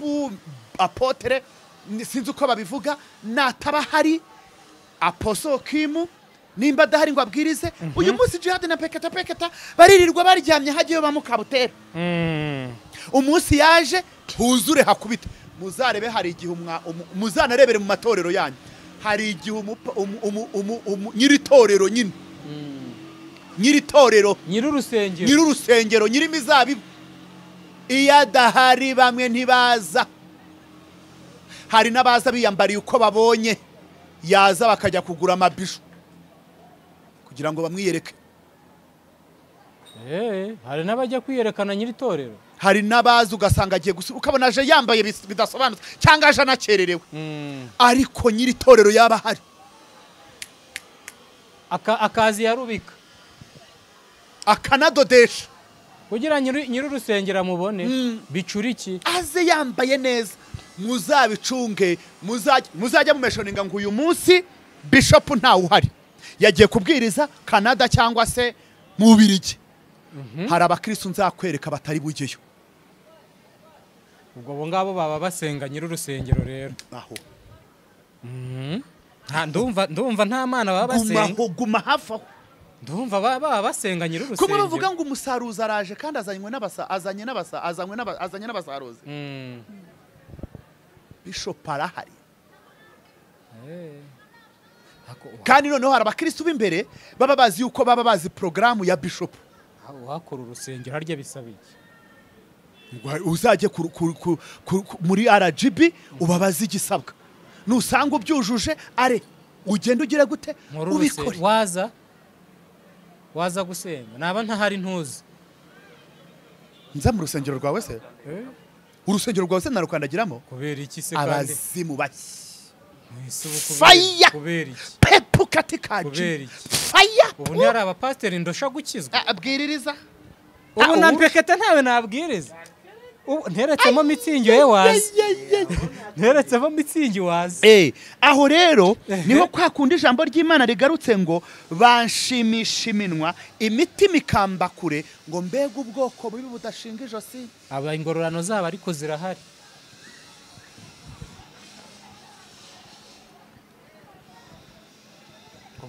apotre sinzi uko babivuga nataba hari apostle Kimu nimba adahari ngo abwirize uyu munsi Jihad na peketa baririrwa baryamye hagiye bamukabutera umunsi yaje huzure hakubita muzarebe hari igihe muzanarebere mu matorero yanyu hari igihe nyiritorero nyine nyiritorero nyirurusengero nyirimizabibu iyo adahari bamwe ntibaza hari n'abaza biyambariye uko babonye yaza bakajya kugura amabisho kugira ngo bamwiyereke hari n'abajya kwiyerekana nyiritorero hari n'abazi ugasanga agiye ukabona aje yambaye bidasobanutse cyangwa aje anakererewe ariko nyiritorero yaba hari akazi yarubika akanadodesha kugira nyirurusengero amubone bicuriki aze yambaye neza muzabicunge muzajya mumeshoninga ngo uyu munsi bishop ntawe uhari yagiye kubwiriza Canada cyangwa se mu Bubiligi hari abakristo nzakwereka batari bugeyo ubwo bo ngabo baba basenga nyirurusengero rero aho ndumva nta mana baba basenga guma hafa ndumva baba basenga nyirurusengero kumwe bavuga ngo umusaruzi araje kandi azanye n'abasaruzi bishop arahari kandi noneho hari abakristo b'imbere baba bazi yuko baba bazi programu ya bishop wakora urusengero harya bisaba iki uzajye muri RGB ubabaza igisabwa nusanga ubyujuje ugenda ugira gute ubikore waza gusenga naba ntahari ntuzi nza mu rusengero rwawe se urusengero rwawe se narukandagiramo kubera iki se kandi abazimu baki fire kubera iki pepu katikaje fire ubu ni hari abapasiteri ndosha gukizwa abwiririza ubu na mpeketa ntawe nabwiriza nteretsemo mitsingi we wazi nteretsemo mitsingi wazi aho rero niho kwakunda ijambo ry'Imana rigarutse ngo banshimisha iminwa imitima ikamba kure ngo mbega ubwoko bubi budashinga ijosi aba ingororano zabo ariko zirahari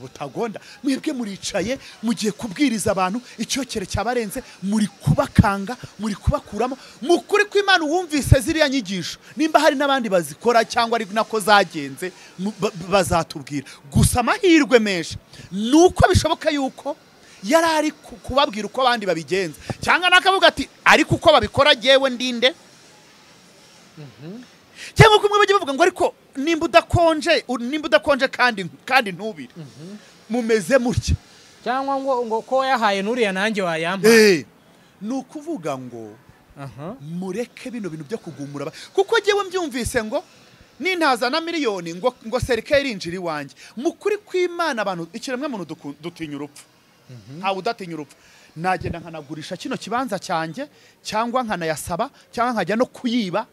butagonda mwebwe muricaye mugiye kubwiriza abantu icyokere cyabarenze muri kubakanga muri kubakuramo mukuri kw'Imana wumvise ziriya nyigisho nimba hari nabandi bazikora cyangwa ari nako zagenze bazatubwira gusa amahirwe menshi nuko bishoboka yuko yari ari kubabwira uko abandi babigenza cyangwa nakavuga ati ariko uko babikora jewe ndinde cyangwa kumwe bajye bavuga ngo ariko nimba udakonje kandi ntubire mumeze mutya cyangwa ngo ko yahaye nuriya nanjye wayamba nukuvuga ngo mureke bino bintu byo kugumura kuko jewe mbyumvise ngo nintaza na miliyoni ngo serike irinjira iwanjye mukuri kw'Imana abantu ikiremwe muntu dutinya urupfu ntawe udatinya urupfu nagenda nkanagurisha kino kibanza cyanjye cyangwa nkanayasaba cyangwa nkajya no kuyiba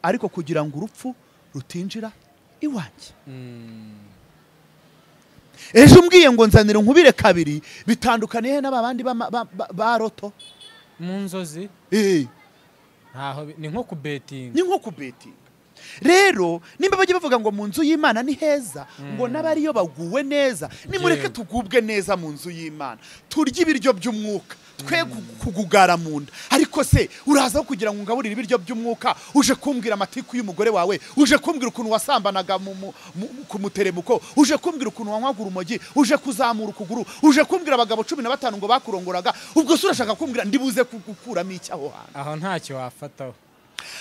ariko kugira ngo urupfu rutinjira iwanjye ejo mbwiye ngo nzanira nkubire kabiri bitandukaniye n'abandi ba roto mu nzozi ntaho ni nko kubetinga rero nimba bajye bavuga ngo mu nzu y'Imana ni heza ngo n'abariyo baguwe neza nimureke tugubwe neza mu nzu y'Imana turya ibiryo by'umwuka twe kugugara mu nda ariko se uraza kugira ngo ngaburire ibiryo by'umwuka uje kumbwira amatiku y'umugore wawe uje kumbwira ukuntu wasambanaga ku muteremuko uje kumbwira ukuntu wanywaga urumogi uje kuzamura ukuguru uje kumbwira abagabo 15 ngo bakurongoraga ubwo se urashaka kumbwira ndibuze kugukuramo iki aho hantu aho ntacyo wafataho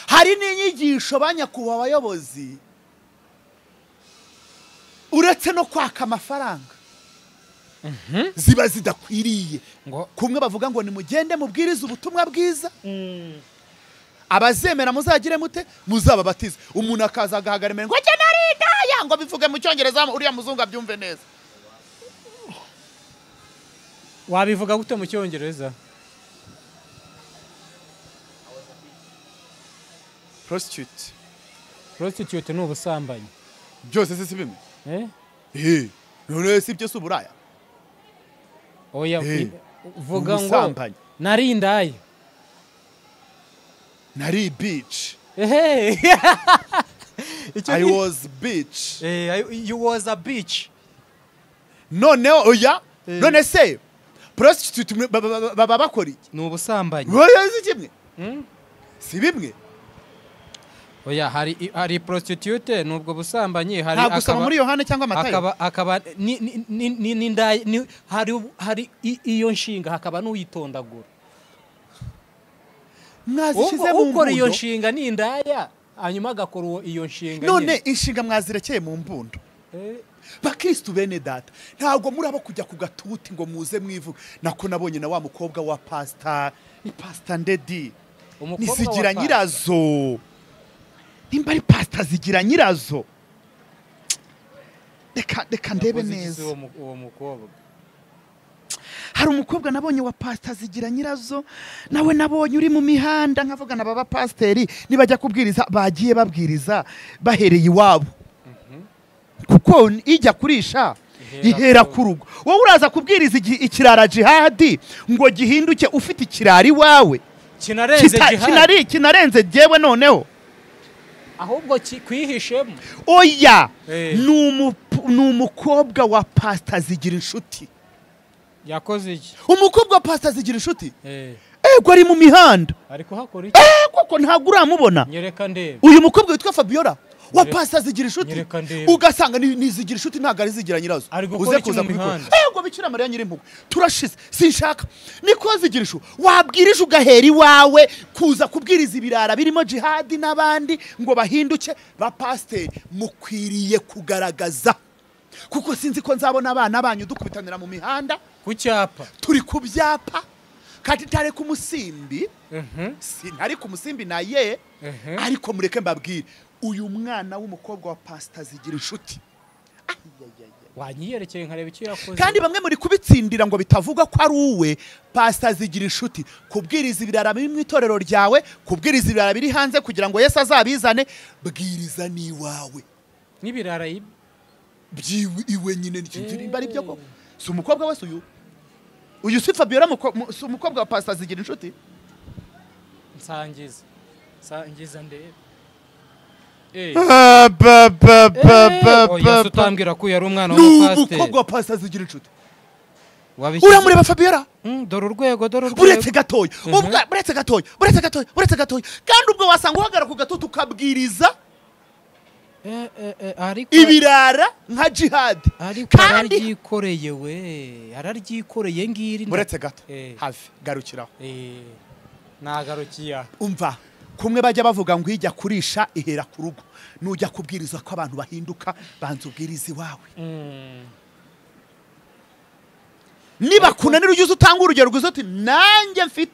hari n'inyigisho banyakuba abayobozi uretse no kwaka amafaranga ziba zidakwiriye kumwe bavuga ngo nimugende mubwirize ubutumwa bwiza abazemera muzagire mute muzababatize umuntu akaza agahagara imbere ngo genarida ngo bivuge mu cyongereza uriya muzungu abyumve neza wabivuga gute mu cyongereza prostitute ni ubusambanyi byose si bimwe none si byo suburaya oya vuga ngo nari indaya nari beach I was beach you was a beach none oya none se prostitute baba bakora iki ni ubusambanyi oya si kimwe si bimwe oya hari prostitute nubwo busambanyi hari akaba muri Yohana cyangwa Matayo akaba ni hari iyo nshinga hakaba n'uyitondagura mwazishize mu mbundo iyo nshinga ni indaya hanyuma agakora iyo nshinga none inshinga mwazirekeye mu mbundo bakristo bene data ntabwo murabo kujya ku gatuti ngo muze mwivuga nako nabonye na wa mukobwa wa pastor ni pastor Ndedi nisigira nyirazo nimba ari pastor zigira nyirazo reka ndebe neza uwo mukobwa hari umukobwa nabonye wa pastor zigira nyirazo nawe nabonye uri mu mihanda nkavuga na baba pasteri nibajya kubwiriza bagiye babwiriza bahereye iwabo kuko ijya kurisha ihera ku rugo wowe uraza kubwiriza ikirara jihadi ngo gihinduke ufite ikirari wawe kinarenze jewe noneho ahubwo kwihishemo oya ni umukobwa wa pastor zigira inshuti yakoze iki umukobwa wa pastor zigira inshuti ego ari mu mihanda ariko hakora iki koko ntabwo uramubona nyereka ndebe uyu mukobwa witwa Fabiola wa pastor zigira inshuti ugasanga nizigira inshuti ntago ari zigira nyirazo uze kuza kubikora ego bikira Mariya nyirimpugu turashize sinshaka niko zigira inshuti wabwirije ugahera iwawe kuza kubwiriza ibirara birimo jihadi n'abandi ngo bahinduke ba pastor mukwiriye kugaragaza kuko sinzi ko nzabona abana banyu dukubitanira mu mihanda ku cyapa turi ku byapa kandi tare ku musimbi sinari ku musimbi naye ariko mureke mbabwire uyu mwana w'umukobwa wa pastor zigira inshuti wanyiyerekeye nkareba icyo yakoze kandi bamwe muri kubitsindira ngo bitavuga ko ari uwe. Pastor Zigira Inshuti, kubwiriza ibirara biri mu itorero ryawe, kubwiriza ibirara biri hanze kugira ngo Yesu azabizane, bwiriza ni wawe n'ibirara byiwe iwe nyine n'ikindi ari byo ko si umukobwa wese uyu si Fabiola si umukobwa wa Pastor Zigira Inshuti. Sangiza ndebe utambwira ko yari umwana w'umupasiteri n'umukobwa wa Pastor Zigira Inshuti. Uramureba Fabiola? Dore urwego uretse gatoya kandi ubwo wasanga uhagara ku gatoto ukabwiriza ibirara nka jihad kandi araryikoreye ngiri uretse gato hafi garukiraho nagarukiya umva kumwe bajya bavuga ngo ijya kurisha ihera ku rugo nujya kubwiriza ko abantu bahinduka banza ubwiriza iwawe. Niba kunanira ujye utanga urugero rwiza uti nanjye mfite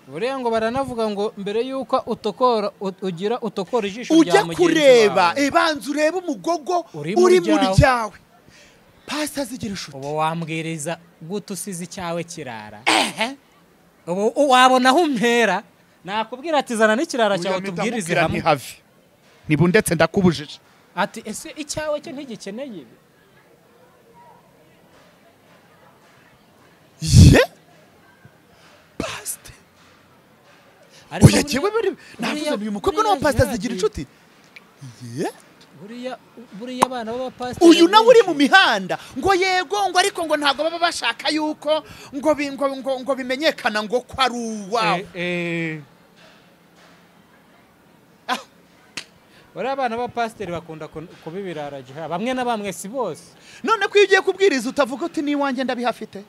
buriya ngo baranavuga ngo mbere yuko utokora ijisho rya mugenzi wawe ujya kureba banza urebe umugogo uri muri ryawe. Pastor Zigira Inshuti, ubu wambwiriza gute usize icyawe kirara ubu wabona aho umpera nakubwira ati zana n'ikirara cyawe tubwirize hamwe nibu ndetse ndakubujije ati ese icyawe cyo ntigikeneye Pastor oya kiwe navuze uyu mukobwa no Pastor Zigira Inshuti buriya abana b'abapasiteri uyu nawe uri mu mihanda ngo yego ngo ariko ngo ntago baba bashaka yuko ngo bimenyekana ngo ko ari uwawe. buriya abana b'abapasiteri bakunda kubibirara bamwe na bamwe si bose. None ko iyo ugiye kubwiriza utavuga uti n'iwanjye ndabihafite,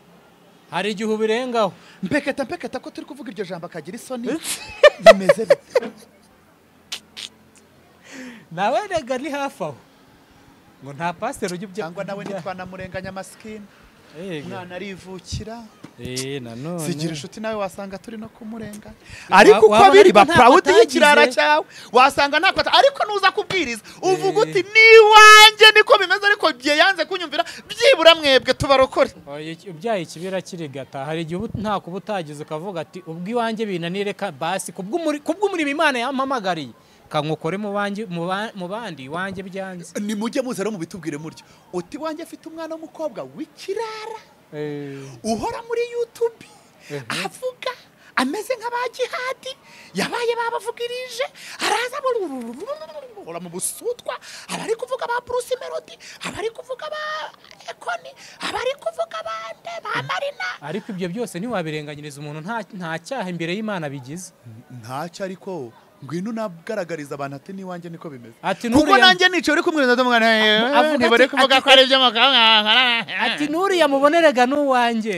hari igihe ubirengaho mpeketa ko turi kuvuga iryo jambo akagira isoni bimeze bite nawe rega ni hafi aho ngo nta pasiteri ujya cyangwa nawe nitwanamurenganya masikini umwana arivukira nanone Zigira Inshuti nawe wasanga turi no kumurenganya ariko uko biri ba proud y'ikirara cyawe wasanga nta kwata ariko nuza kubwiriza uvuga uti niwanjye niko bimeze ariko bye yanze kunyumvira byibura mwebwe tubarokore ubyaye kibira kirigata hari igihe nta kuba utagize ukavuga ati ubwiwanjye binanireka basi kubw'umurimo Imana yampamagariye kankukore mu bandi wanjye byanze ni mujye muze no mubitubwire muryo uti wanjye afite umwana w'umukobwa w'ikirara uhora muri YouTube avuga ameze nk'abajihadi yabaye babavugirije araza ora mu busutwa abari kuvuga ba Bruce Melody abari kuvuga ba Ekoni abari kuvuga bande ba Marina ariko ibyo byose ntiwabirenganyiriza umuntu nta cyaha imbere y'Imana bigize ntacyo ariko ngwino nagaragariza abantu ati niwanjye niko bimeze kuko nanjye nico uri kumwe ndamwana avuga bari kuvuga ko ari byo makanga ati nuriya mubonerega n'uwanjye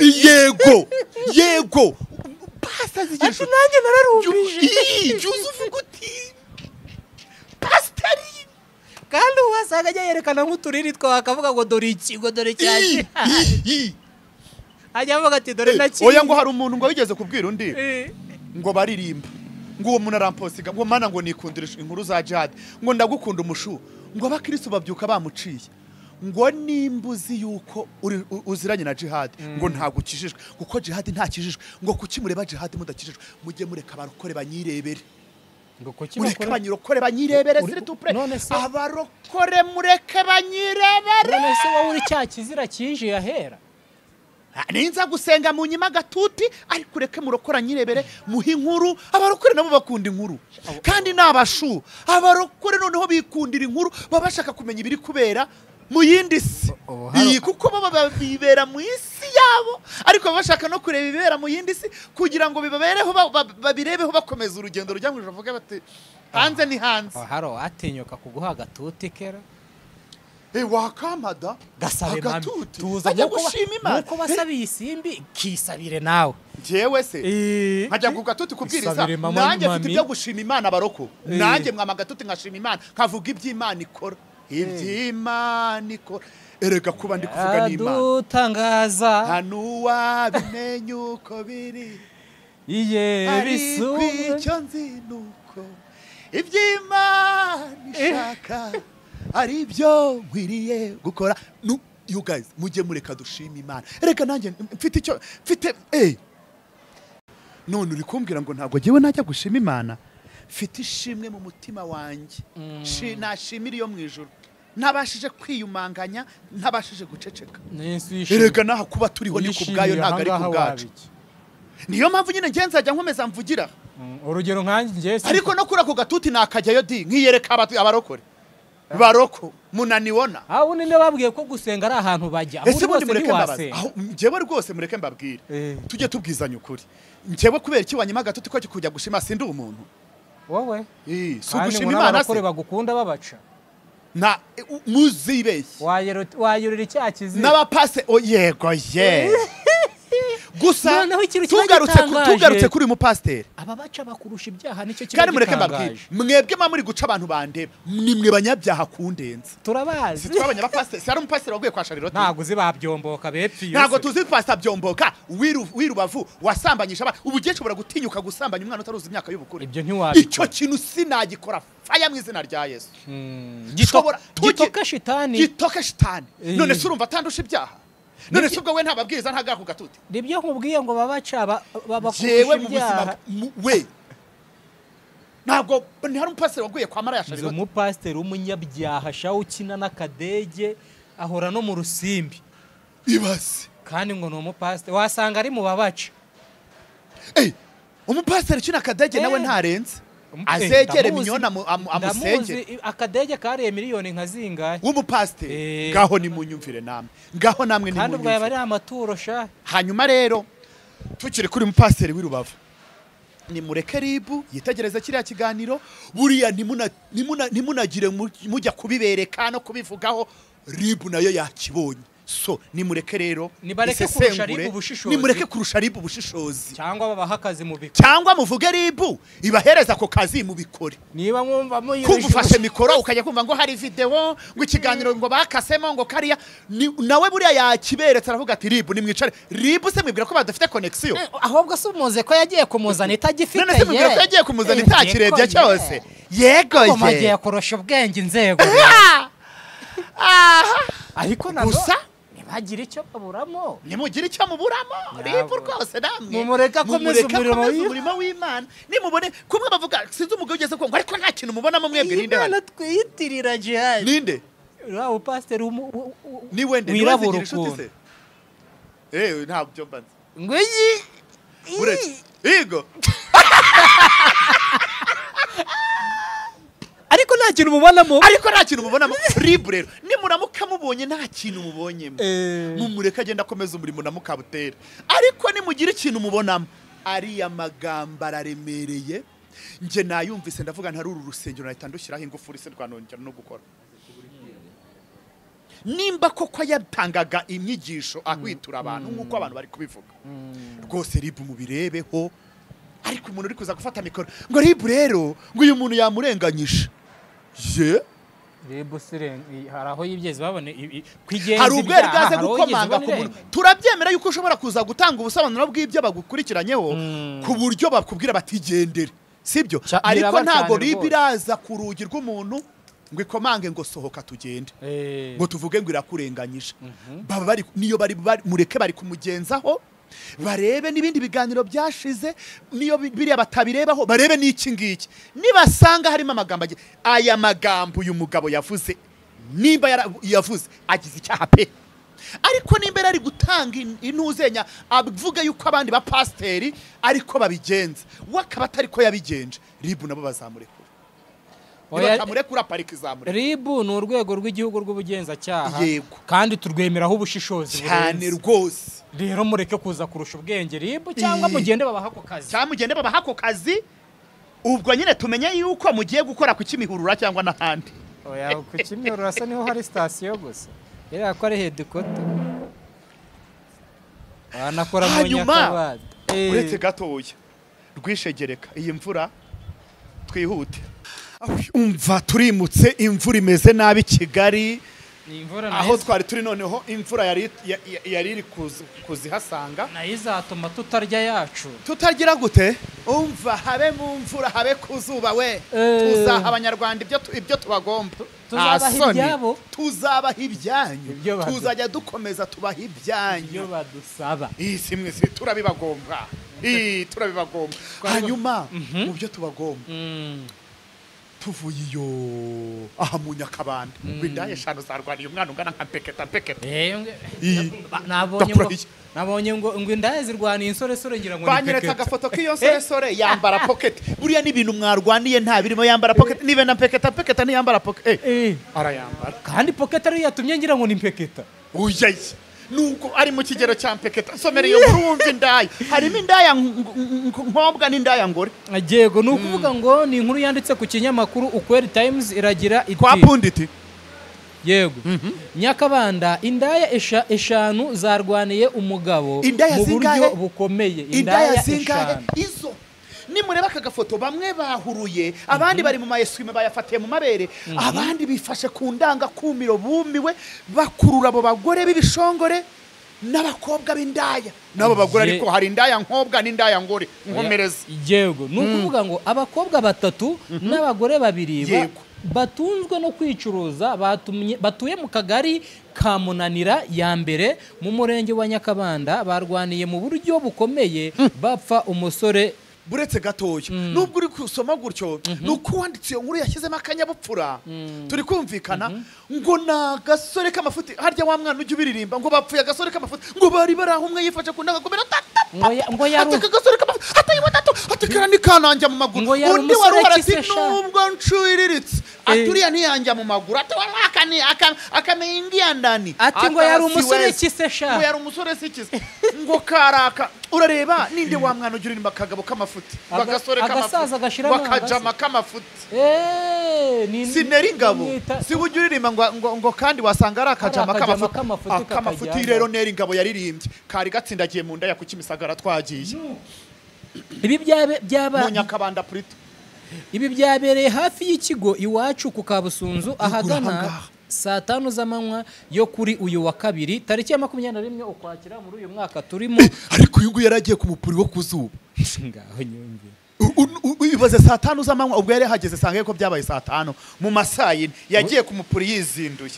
yego Pastor Zigira Inshuti nanjye nararumvije juzu uvuga uti Pastor kandi wasanga yerekana nk'uturiri twakavuga ngo dore ikigo dore cyaje ajya avuga ati dore naki oya ngo hari umuntu ngo wigeze kubwira undi ngo baririmba ngo uwo muntu aramposiga ngo mana ngo nikundira inkuru za jihad ngo ndagukunda umushu ngo abakristo babyuka bamuciye ngo nimbuzi yuko uziranye na jihad ngo ntagukijijwe kuko jihad ntakijijwe ngo kukimureba jihad mudakijijwe mujye mureka abarokore banyirebere ngo mureke banyirokore banyirebere s'il te plaît abarokore mureke banyirebere none se wowe uri cya kizira kije yahera ninza gusenga mu nyima gatuti ariko ureke murokora nyirebere muha inkuru abarokore nabo bakunda inkuru kandi nabashu abarokore noneho bikundira inkuru babashaka kumenya ibiri kubera mu yindi si kuko baba bibera mu isi yabo ariko bashaka no kureba ibibera mu yindi si kugira ngo bibabereho babirebeho bakomeza urugendo rujya mu ijuru bati hanze ni hanze haro atinyuka kuguha gatuti kera wakamada gasabe agatuti ajya gushima Imana nuko basabiye isimbi kisabire nawe jewe se nkajya ku gatuti kubwiriza nanjye mfite ibyo gushima Imana baroko nanjye mwama gatuti nkashima Imana kavuga iby'Imana ikora iby'Imana ikora erega kuba ndi kuvuga n'Imana dutangaza hanuwa bimenye uko biri bisubiye icyo nzi nuko iby'Imana ishaka ari byo nkwiriye gukora. You guys mujye mureka dushima Imana. Reka nanjye mfite none uri kumbwira ngo ntabwo ngewe najya gushima Imana. Mfite ishimwe mu mutima wanjye. Nashimira iyo mu ijuru. Ntabashije kwiyumanganya, ntabashije guceceka. Reka naha kuba turiho ni kubgayo ntago ari kubgacu. Niyo mpamvu nyine ngenzajya nkomeza mvugira. Urugero nkanjye ariko no kura ku gatuti nakajyayo di nkiyereka abarokore. Baroko munaniwona. Aho ninde babwiye ko gusenga ari ahantu bajya. Ese muri mureke mbabaze. Ngewe rwose mureke mbabwire. Tujye tubwizanya ukuri. Ngewe kubera iki wanyima gatuti ko kujya gushima sindi umuntu. Wowe? Si gushima Imana se. Bagukunda babaca. Na muzibeshye. Wayurira icyakizi. N'abapase yego ye. Gusa tugarutse kuri mu pasteur ababaca bakurusha ibyaha nicyo kibazo kandi mureke mbabwire mwebwe muri guca abantu bandeba nimwe banyabyaha kundenza turabazi twabanya abapasteur sari mu pasteur waguye kwa Charlotte ntago zibabyomboka bepfi yose ntago tuzi pastor byomboka wirubavu wasambanyisha ubugiye cobora gutinyuka gusambanya umwana utaruzi imyaka y'ubukuru ibyo ntiwabico icyo kintu sinagikora faya mu izina rya Yesu gitoka shitani none se urumva atandusha ibyaha none subwo we ntababwiriza ntaga ku gatuti nibyo nkubwiye ngo babaca babakurusha ibyaha we ntabwo ni hari umupasiteri waguye kwa Mariya Charlotte umupasiteri w'umunyabyaha shaho ukina n'akadege ahora no mu rusimbi ibase kandi ngo ni umupasiteri wasanga ari mu babaca umupasiteri ukina akadege nawe ntarenze azegere minyona amusenge akadege kariye miliyoni nka zingahe w'umupasiteri ngaho ni munyumvire namwe ngaho namwe ni kandi ubwo yaba ari amaturo sha hanyuma rero tukiri kuri umupasiteri w'Irubavu ni mureke ribu yitegereza kiriya kiganiro buriya nimunagire mujya kubibereka no kubivugaho ribu nayo yakibonye so nimureke rero nimureke kurusha ribu ubushishozi cyangwa babahakazi mu biko cyangwa muvuge ribu ibahereza ko kazi mu bikore niba mwumva kumufashe mikoro ukajya kumva ngo hari video ngo ikiganiro ngo bakasemo ngo kariya nawe buriya yakiberetse aravuga ati ribu nimwicare ribu se mwibwira ko badafite connection ahubwo se umuze ko yagiye kumuzana itagifite none se mwibwira ko yagiye kumuzana itakirebye cyose yego ye bagiye kurusha ubwenge inzego ariko gusa bagira icyo baburamo nimugira icyo muburamo ribu rwose namwe mumureka komeza umurimo w'Imana nimubone kumwe bavuga sinzi umugabo ugeze ko ngo ariko nta kintu mubonamo mwebwe ninde hano twiyitirira jihad ninde rawo pastor ni wende wirabura inshuti se ntabwo byo mbanze ngo iyi yego ariko nta kintu mubonamo ribu rero nimuramuka mubonye nta kintu mubonyemo mumureka agenda akomeza umurimo na mukabutera ariko nimugira ikintu mubonamo ariya magambo araremereye nje nayumvise ndavuga ntari uru rusengero nahita ndushyiraho ingufu rise rwanongera no gukora nimba koko yatangaga imyigisho ahwitura abantu nk'uko abantu bari kubivuga rwose ribu mubirebeho ariko umuntu uri kuza gufata mikoro ngo ribu rero ngo uyu muntu yamurenganyisha ribu sirengi haraho yibyeze babone kwigenza hari ubwo yagaze gukomanga ku muntu turabyemera yuko ushobora kuza gutanga ubusobanuro bw'ibyo bagukurikiranyeho ku buryo bakubwira batigendere sibyo ariko ntago ribu iraza ku rugi rw'umuntu ngo ikomange ngo sohoka tugende ngo tuvuge ngo irakurenganyije baba bari niyo bari mureke bari kumugenzaho barebe n'ibindi biganiro byashize niyo biriya batabirebaho barebe n'iki ngiki nibasanga harimo amagambo aya magambo uyu mugabo yavuze nimba yavuze agize icyaha pe ariko nimba ari gutanga intuzenya avuga yuko abandi ba pasteri ariko babigenza wakaba atari ko yabigenje ribu nabo bazamurekura bakamurekura pariki izamure ribu ni urwego rw'igihugu rw'ubugenzacyaha kandi turwemeraho ubushishozi cyane rwose rero mureke kuza kurusha ubwenge ribu cyangwa mugende babaha ako kazi ubwo nyine tumenye yuko mugiye gukora ku Kimihurura cyangwa n'ahandi oya ku Kimihurura se niho hari station gusa rero ko ari headquarter anakora mu Nyakabanda uretse gatoya rwishegereka iyi mvura twihute umva turimutse imvura imeze nabi Kigali aho twari turi noneho imvura yari iri kuzihasanga nayo izatuma tutarya yacu tutagira gute umva habe mu mvura habe kuzuba we tuzaha abanyarwanda ibyo tubagomba tuzabaha ibyanyu tuzajya dukomeza tubaha ibyanyu ibyo badusaba simwe turabibagomba turabibagomba hanyuma mu byo tubagomba tuvuye iyo aha mu Nyakabanda w'indaya 5 zarwaniye umwana ungana nka peketa nabonye ngo indaya zirwaniye insoresore ngira ngo banyereka agafoto k'iyo nsoresore yambara pocket buriya n'ibintu mwarwaniye nta birimo yambara pocket nibe na peketa ntiyambara pocket arayambara kandi pocket ari yatumye ngira ngo ni peketa uyaye nuko ari mu kigero cya mpeketa nsomera iyo murumva indaya harimo indaya nkobwa n'indaya ngore yego ni ukuvuga ngo ni inkuru yanditse ku kinyamakuru Ukweli Times iragira iti kwa punditi yego Nyakabanda indaya 5 zarwaniye umugabo mu buryo bukomeye indaya 5 izo nimureba aka gafoto bamwe bahuruye abandi bari mu mayeswime bayafatiye mu mabere abandi bifashe ku ndanga kumiro bumiwe bakurura abo bagore b'ibishongore n'abakobwa b'indaya nabo bagore ariko hari indaya nkobwa n'indaya ngore nkomereza yego nukuvuga ngo abakobwa 3 n'abagore 2 batunzwe no kwicuruza batuye mu kagari ka Munanira ya mbere mu murenge wa Nyakabanda barwaniye mu buryo bukomeye bapfa umusore buretse gatoya nubwo uri kusoma gutyo nuko wanditse iyo nkuru yashyizemo akanyabupfura turi kumvikana ngo na gasore k'amafuti harya wa mwana ujye ubiririmba ngo bapfuye agasore k'amafuti ngo bari baraho umwe yifashe ku ndanga gomera ngo yari agasore k'amafuti atayiwe dato atikara nikananja mu maguru undi wari warati nubwo ncuyiriritse aturiya ntiyanja mu maguru atawakani akamengi ndani ati ngo yari umusore kisesha ngo yari umusore sikise ngo karaka urareba ninde wa mwana ujye uririmba kagabo k'amafuti bagasore k'amafuti bakajama k'amafuti sineri ngabo si ujye uririmba ngo kandi wasanga ari akajama k'amafuti rero neri ngabo yaririmbye kari gatsindagiye mu nda ya kukimisagara twagiye ibi byaba mu Nyakabanda Prito ibi byabereye hafi y'ikigo iwacu ku Kabusunzu ahagana saa 5 z'amanywa yo kuri uyu wa kabiri tariki ya 21 Ukwakira muri uyu mwaka turimo ariko uyu yaragiye ku mupuri wo kuzuba ngaho nyumve ubibaze saa 5 z'amanywa ubwo yari hageze sangaye ko byabaye saa 5 mu masayi yagiye ku mupuri yizinduye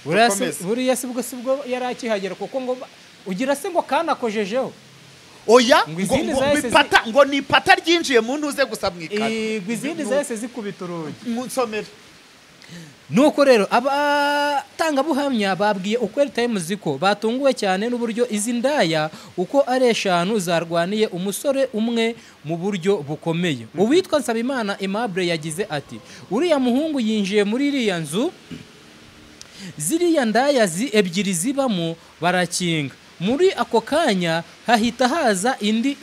buriya sibwo yari akihagera kuko ngo ugira se ngo kanakojejeho oya ngo ni pata ryinjiye mu ntuze gusa mwikana izindi zahise zikubita urugi nsomera nuko rero abatangabuhamya babwiye Ukweli Times ko batunguwe cyane n'uburyo izi ndaya uko ari 5 zarwaniye umusore umwe mu buryo bukomeye uwitwa Nsabimana Aimable yagize ati uriya muhungu yinjiye muri iriya nzu ziriya ndaya ebyiri zibamo barakinga muri ako kanya hahita haza izindi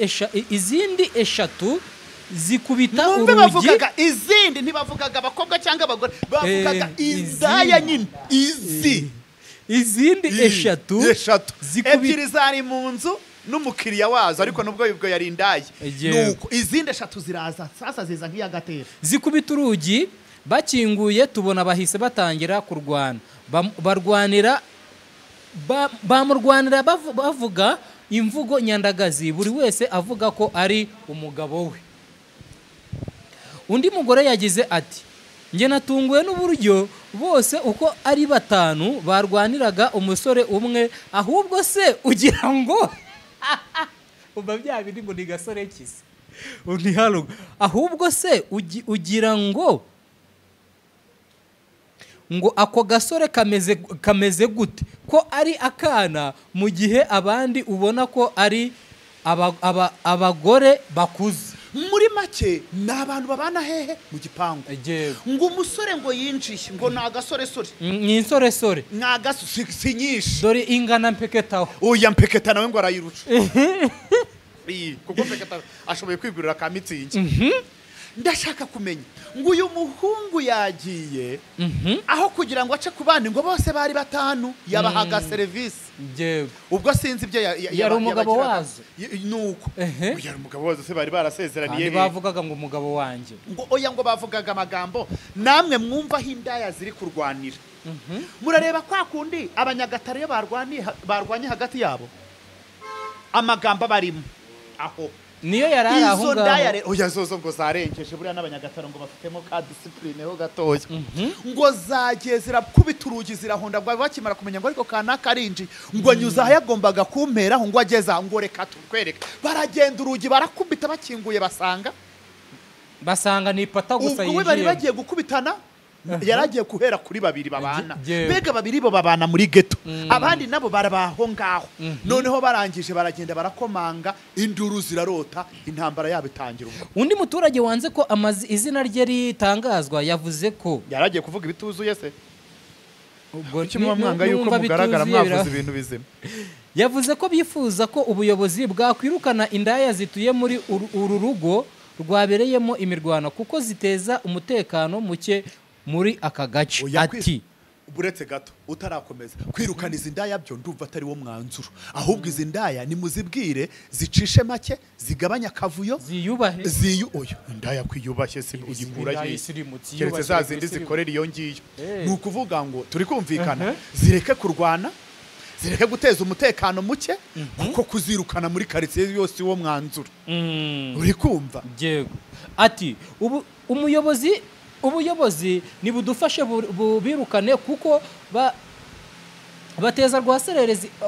3 zikubita urugi bavugaga izindi ntibavugaga abakobwa cyangwa abagore bavugaga indaya nyine izindi 3 ebyiri zari mu nzu n'umukiriya wazo ariko nubwo yibwo yari indaya nuko izindi 3 ziraza sasa ziza nk'iyagatera zikubita urugi bakinguye tubona bahise batangira kurwana bamurwanira bavuga imvugo nyandagazi buri wese avuga ko ari umugabo we undi mugore yagize ati nge natunguwe n'uburyo bose uko ari 5 barwaniraga umusore umwe ahubwo se ugira ngo uba byabindi ngo ni gasore kise undi halo ahubwo se ugira ngo ako gasore kameze gute ko ari akana mu gihe abandi ubona ko ari abagore bakuze muri make ni abantu babana hehe mu gipangu ngo umusore ngo yinjiye ngo ni agasoresore ni insoresore ni si nyinshi dore ingana mpeketaho oya mpeketa nawe ngo arayiruca kuko mpeketa ashoboye kwigurira ka mitsingi ndashaka kumenya ngo uyu muhungu yagiye aho kugira ngo ace ku bandi ngo bose bari 5 yabahaga serivisi ubwo sinzi ibyo yari umugabo wazo nuko yari umugabo wazo se bari barasezeraniye bavugaga ngo umugabo wanjye ngo oya ngo bavugaga amagambo namwe mwumva aho indaya ziri kurwanira murareba kwa kundi abanyagatare iyo barwanye hagati yabo amagambo barimo aho niyo yarari aho izo ndaya rero oya zozo ngo zarengeje buriya n'abanyagatare ngo bafitemo ka discipline ho gatoya ngo zagiye zirakubita urugi zirahonda ngo bakimara kumenya ngo ariko kanaka arinji ngo nyuza yagombaga kumpera ngo ageza ngo reka tukwereke baragenda urugi barakubita bakinguye basanga ni pata gusa yinjiye ubwo bari bagiye gukubitana yaragiye kuhera kuri babiri babana bega babiri bo babana muri ghetto abandi nabo barabaho ngaho noneho barangije baragenda barakomanga induru zirarota intambara yabo itangira undi muturage wanze ko izina rye ritangazwa yavuze ko yaragiye kuvuga ibituzuye se ubwo kimwe mwanga yuko mugaragara mwavuze ibintu bizima yavuze ko bifuza ko ubuyobozi bwakwirukana indaya zituye muri uru rugo rwabereyemo imirwano kuko ziteza umutekano muke muri aka gace ati buretse gato utarakomeza kwirukana izi ndaya byo ndumva atari wo mwanzuro ahubwo izi ndaya ni muzibwire zicishe make zigabanya kavuyo ziyubahe oyo indaya kwiyubashye se ugikura keretse za zindi zikorera iyo ngiyo ni ukuvuga ngo turi kumvikana zireke kurwana zireke guteza umutekano muke kuko kuzirukana muri quartier yose wo mwanzuro uri kumva yego ati ubuyobozi nibudufashe bubirukane kuko bateza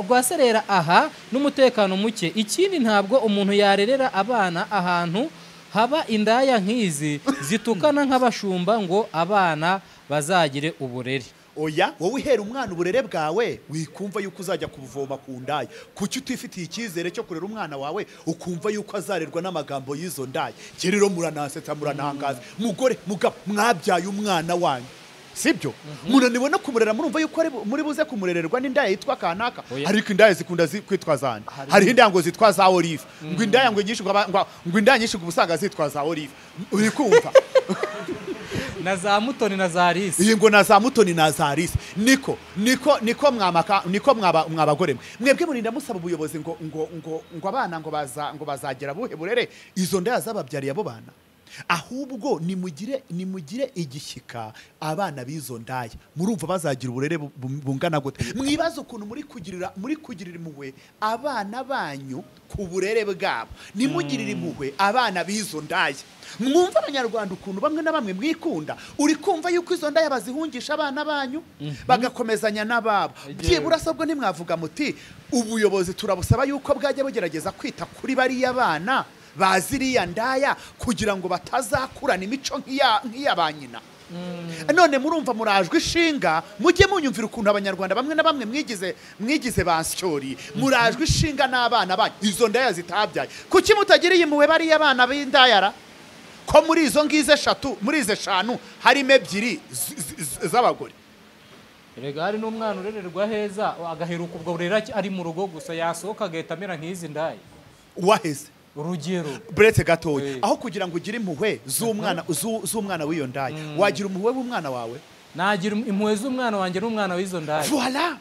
rwaserera aha n'umutekano muke ikindi ntabwo umuntu yarerera abana ahantu haba indaya nk'izi zitukana nk'abashumba ngo abana bazagire uburere oya wowe uhera umwana uburere bwawe wikumva yuko uzajya kubuvoma ku ndaya kuki utifitiye icyizere cyo kurera umwana wawe ukumva yuko azarerwa n'amagambo y'izo ndaya rero muranasetsa muranangaza mugore mugabo mwabyaye umwana wanyu sibyo munaniwe no kumurera murumva yuko muri buze kumurererwa n'indaya yitwa kanaka ariko indaya zikunda kwitwa zane hari indaya ngo zitwa za Olive ngo indaya ngo indaya nyinshi ubusanga zitwa za Olive uri kumva na za Mutoni na za Arisi iyi ngo na za Mutoni na za Arisi niko mwabagore mwebwe murinda musaba ubuyobozi ngo abana ngo bazagera buhe burere izo ndaya zababyariye abo bana ahubwo nimugire igishyika abana bizo ndaya murumva bazagira uburere bungana gute mwibaza ukuntu muri kugirira impuhwe abana banyu ku burere bwabo nimugirira impuhwe abana bizo ndaya mwumva abanyarwanda ukuntu bamwe na bamwe mwikunda uri kumva yuko izo ndaya bazihungisha abana banyu bagakomezanya n'ababo byibura sabwo nimwavuga muti ubuyobozi turabusaba yuko bwajya bugerageza kwita kuri bariya bana baziriya ndaya kugira ngo batazakurana imico nk'iya ba nyina none murumva murajwe ishinga mujye munyumvira ukuntu abanyarwanda bamwe na bamwe mwigize basyori murajwe ishinga n'abana banyu izo ndaya zitabyaye kuki mutagiriye impuhwe bariya abana b'indayara ko muri izo ngize eshanu harimo ebyiri z'abagore erega hari n'umwana urererwa heza agaheruka ubwo burera ari mu rugo gusa yasohoka agahita amera nk'izi ndaya uwaheze urugero buretse gatoya aho kugira ngo ugire impuhwe z'umwana w'iyo ndaya wagira impuhwe w'umwana wawe nagira impuhwe z'umwana wanjye n'umwana w'izo ndaya voilà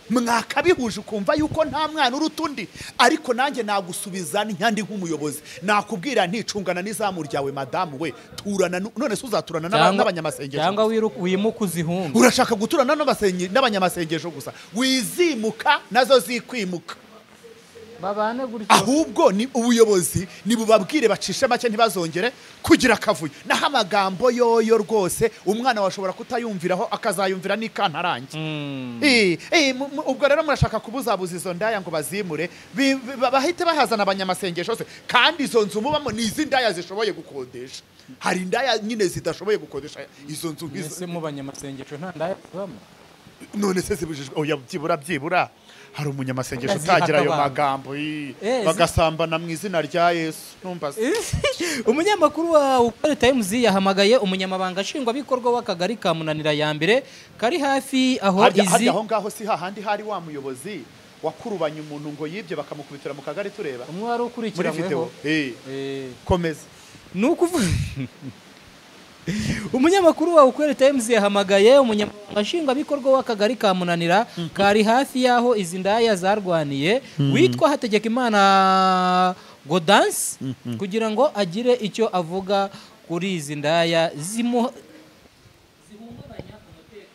mwakabihuje ukumva yuko nta mwana uruta undi ariko nanjye nagusubiza n'nyandi nk'umuyobozi nakubwira nticungana n'izamu ryawe madamu we turana none se uzaturana n'abanyamasengesho cyangwa wimuka uzihunga urashaka guturana n'abanyamasengesho gusa wizimuka nazo zikwimuka babane gutyo ahubwo ni ubuyobozi nibubabwire bacishe make ntibazongere kugira akavuyo naho amagambo yoyo rwose umwana washobora kutayumviraho akazayumvira n'ikantarange ubwo rero murashaka kubuzabuza izo ndaya ngo bazimure bahite bahazana abanyamasengesho se kandi izo nzu mubamo ni izi ndaya zishoboye gukodesha hari indaya nyine zidashoboye gukodesha izo nzu nk'izo mu banyamasengesho nta ndaya zibamo none se zibujijwe oya byibura hari umunyamasengesho utagira ayo magambo bagasambana mu izina rya Yesu numbaza umunyamakuru wa Ukuri Times yahamagaye umunyamabanga nshingwabikorwa w'akagari ka Munanira ya mbere kari hafi aho izi aho ngaho si hahandi hari wa muyobozi wakurubanye umuntu ngo yibye bakamukubitira mu kagari tureba umwe wari ukurikiranyweho komeza nukuvuga umunyamakuru wa Ukuri Times yahamagaye umunyamabanga nshingwabikorwa w'akagari ka Munanira kari hafi yaho izi ndaya zarwaniye witwa Hategekimana Godance kugira ngo agire icyo avuga kuri izi ndaya zihungabanya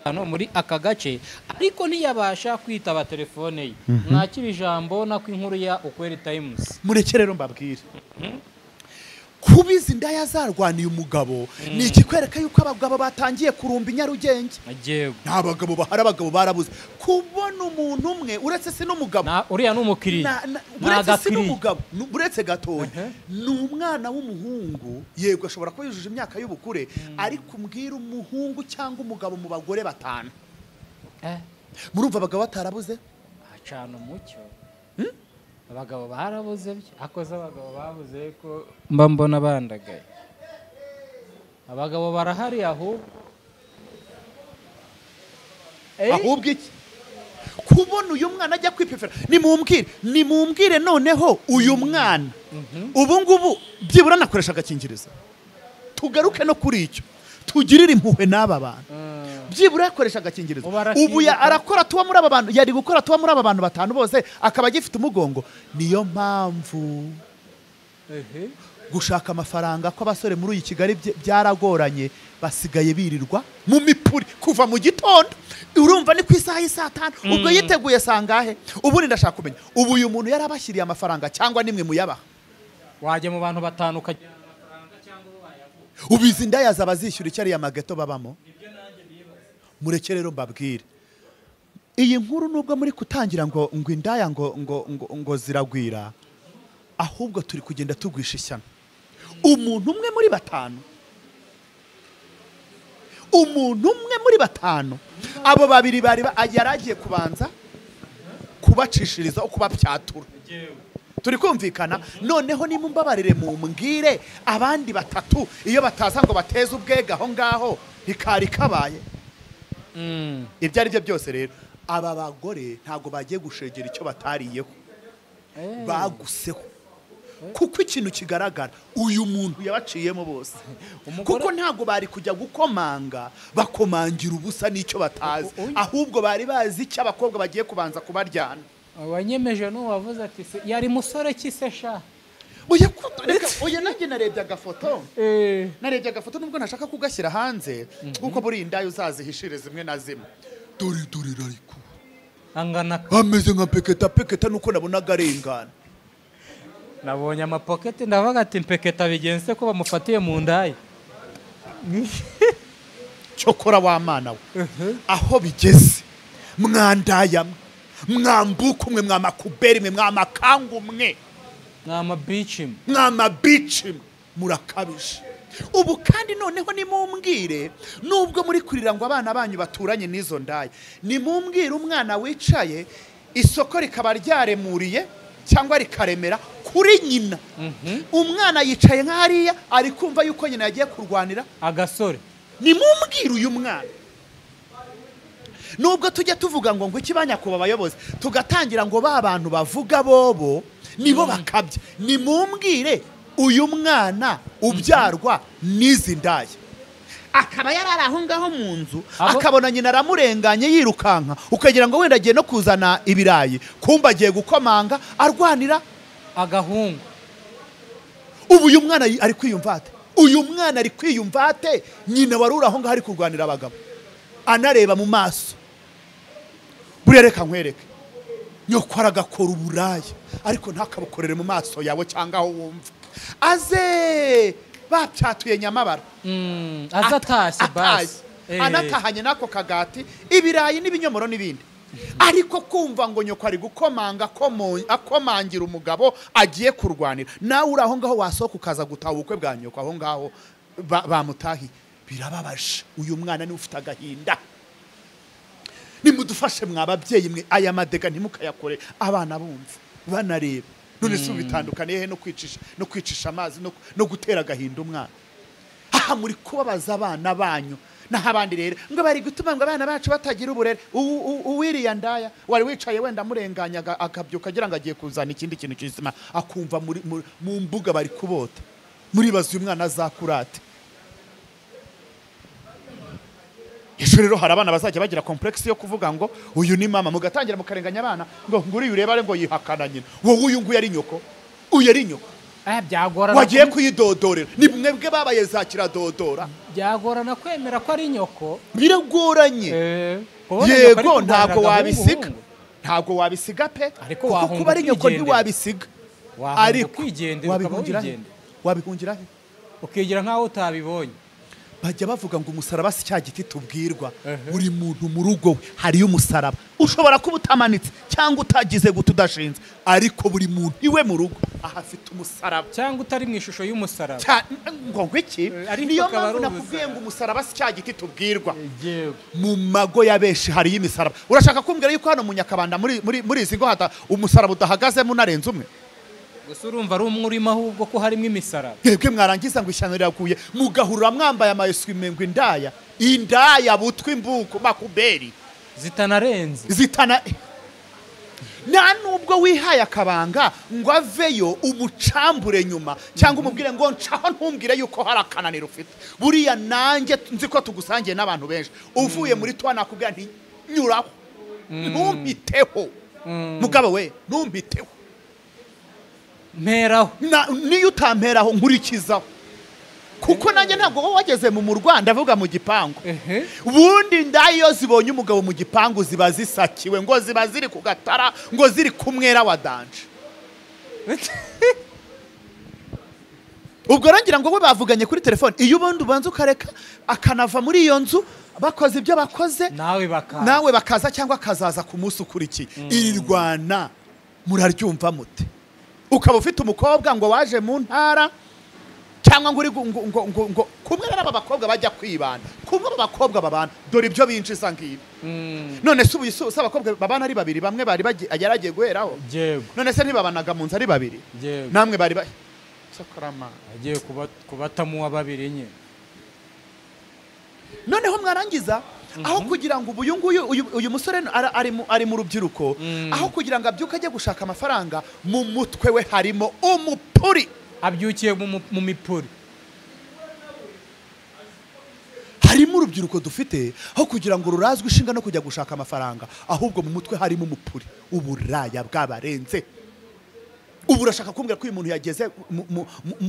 hano muri aka gace ariko ntiyabasha kwitaba telefone ye. Mwakira ijambo nako inkuru ya Ukweli Times. Mureke rero mbabwire kubiza indaya zarwaniye umugabo ni ikikwereka yuko abagabo batangiye kurumba Nyarugenge. Nta bagabo bahari, abagabo barabuze. Kubona umuntu umwe uretse si n'umugabo, uriya n'umukiriya, uretse si n'umugabo, uretse gatoya ni umwana w'umuhungu. Yego ashobora kuba yujuje imyaka y'ubukure, ariko umbwira umuhungu cyangwa umugabo mu bagore 5. Murumva abagabo batarabuze? Acana umucyo. Abagabo barabuze bye, akoze abagabo babuze ko mba mbona bandagaye. Abagabo barahari ahubwo iki kubona uyu mwana ajya kwipefera. Nimumbwire noneho uyu mwana ubu ngubu byibura nakoresha agakingirizo. Tugaruke no kuri icyo, tugirire impuhwe n'aba bantu. Byibura yakoresha agakingirizo. Ubu arakora tuba muri aba bantu, yari gukora tuba muri aba bantu 5 bose akaba agifite umugongo. Niyo mpamvu gushaka amafaranga ko abasore muri iyi Kigali byaragoranye, basigaye birirwa mu mipuri kuva mu gitondo. Urumva ni ku isaha y'isa 5 ubwo yiteguye sangahe. Ubu ndashaka kumenya ubu uyu muntu yarabashyiriye amafaranga cyangwa nimwe muyabaha. Waje mu bantu 5 ukagira amafaranga cyangwa wayavuga. Ubizi indaya zabazishyura icyo ari ya mageto babamo. Mureke rero mbabwire iyi nkuru nubwo muri kutangira ngo indaya ngo ziragwira, ahubwo turi kugenda tugwisha ishyano. Umuntu umwe muri 5, abo 2 bari yaragiye kubanza kubacishiriza kubapyatura. Turi kumvikana. Noneho nimumbabarire mumbwire abandi 3 iyo bataza ngo bateze ubwega aho ngaho hikari kabaye. Ibyo ari byo byose rero aba bagore ntago bagiye gushegera icyo batariyeho, baguseho. Kuko ikintu kigaragara uyu muntu yabaciyemo bose, kuko ntago bari kujya gukomanga bakomangira ubusa n'icyo batazi, ahubwo bari bazi icyo abakobwa bagiye kubanza kubaryana. Wanyemeje n'uwavuze ati yari musore kisesha. Oya nanjye narebye agafoto nubwo ntashaka kugashyira hanze kuko buri indaya uzazihishire zimwe na zimwe. Dore ariko angana ameze nka peketa nuko nabonaga arengana. Nabonye amapoketi ndavuga ati peketa bigenze ko bamufatiye mu ndaya. Cyokora wa mana we aho bigeze mwandaya mwambuka umwe mwamakuberi mwe mwamakangu mwe mwama bici murakabije. Ubu kandi noneho nimumbwire nubwo muri kurira ngo abana banyu baturanye n'izo ndaya, nimumbwire umwana wicaye isoko rikaba ryaremuriye cyangwa rikaremera kuri nyina. Umwana yicaye nk'ariya ari kumva yuko nyina yagiye kurwanira agasore. Nimumbwire uyu mwana. Nubwo tujya tuvuga ngo ikibanyako babayobozi tugatangira ngo ba bantu bavuga bobo nibo bakabye. Nimumbwire uyu mwana ubyarwa n'izi ndaya, akaba yarari aho ngaho mu nzu akabona nyina aramurenganye yirukanka, ukagira ngo wenda agiye no kuzana ibirayi, kumba agiye gukomanga arwanira agahungu. Ubu uyu mwana ari kwiyumva ate? Nyina warura aho ngaho ari kurwanira abagabo anareba mu maso. Buriya reka nkwereke nyoko aragakora uburaya ariko ntakabukorere mu maso yawe cyangwa aho wumva. Aze bapyatuye Nyamabara, azatashye basi anatahanye nako kagati ibirayi n'ibinyomoro n'ibindi. Ariko kumva ngo nyoko ari gukomanga akomangira umugabo agiye kurwanira, nawe uri aho ngaho wasohoka ukaza gutaha ubukwe bwa nyoko aho ngaho bamutahi. Birababaje. Uyu mwana ni ufite agahinda. Nimudufashe mwababyeyi mwe aya madega ntimukayakore abana bumva banareba. None se ubitandukaniye he no kwicisha amazi no gutera agahinda umwana? Aha muri kubabaza abana banyu naho abandi rero ngo bari gutuma ngo abana bacu batagira uburere. Uwiriya ndaya wari wicaye wenda murenganya akabyuka agira ngo agiye kuzana ikindi kintu cy'izima, akumva mu mbuga bari kubota. Muribaza uyu mwana azakurate. Ejo rero hari abana bazajya bagira complex yo kuvuga ngo uyu ni mama, mugatangira mukarenganya abana ngo nguri ureba ngo yihakana nyina. Wowe uyu nguyu ari nyoko, uyu ari nyoko. Byagora wagiye kuyidodorera. mwebwe babaye za kiradodora byagorana kwemera ko ari nyoko biragoranye yego ntabwo wabisiga pe kuko kuba ari nyoko ntiwabisiga ariko wabihungira he ukigira nkaho utabibonye bajya bavuga ngo umusaraba si cya giti tubwirwa buri muntu mu rugo we hariyo umusaraba ushobora kuba utamanitse cyangwa utagize guta udashinze ariko buri muntu iwe mu rugo ahafite umusaraba cyangwa utari mu ishusho y'umusaraba ngo iki niyo mpamvu nakubwiye ngo umusaraba si cya giti tubwirwa mu mago ya benshi hariyo imisaraba urashaka kumbwira yuko hano mu Nyakabanda muri izi ngo hata umusaraba udahagazemo unarenze umwe gusa urumva ari umurima ahubwo ko harimo imisaraba yebwe mwarangiza ngo ishyano riraguye mugahurura mwambaye amayeswime ngo indaya butwa imbuko makuberi zitanarenze nta nubwo wihaye akabanga ngo aveyo umucambure nyuma cyangwa umubwire ngo ncaho ntumbwire yuko hari akananiro ufite buriya nanjye nzi ko tugusangiye n'abantu benshi uvuye muri twa nakubwira nti nyuraho ntumpiteho mugabo we ntumpiteho mperaho niyo utamperaho nkurikizaho kuko nanjye ntabwo wowe wageze mu Rwanda avuga mu gipangu ubundi ndayo zibonye umugabo mu gipangu ziba zisakiwe ngo ziba ziri ku gatara ngo ziri kumwera wa danje ubwo rangira ngo we bavuganye kuri telefone iyo ubundi ubanza ukareka akanava muri iyo nzu bakoze ibyo bakoze nawe bakaza cyangwa akazaza ku munsi ukurikiye iri Rwanda muraryumva mute ukaba ufite umukobwa ngo waje mu ntara cyangwa ngo uri ngo kumwe n'aba bakobwa bajya kwibana kumwe abakobwa babana dore ibyo binjiza ngibi none se ubu abakobwa babana ari babiri bamwe bari ageragiye guheraho none se ntibabanaga mu nzu ari babiri namwe bari sakarama agiye kubatamu wa babiri nye noneho mwarangiza aho kugira ngo uyu musore ari mu rubyiruko aho kugira ngo abyuke ajye gushaka amafaranga mu mutwe we harimo umupuri abyukiye mu mipuri harimo urubyiruko dufite aho kugira ngo rurazwe ishinga no kujya gushaka amafaranga ahubwo mu mutwe harimo umupuri uburaya bw'abarenze ubu urashaka kumbwira ko uyu muntu yageze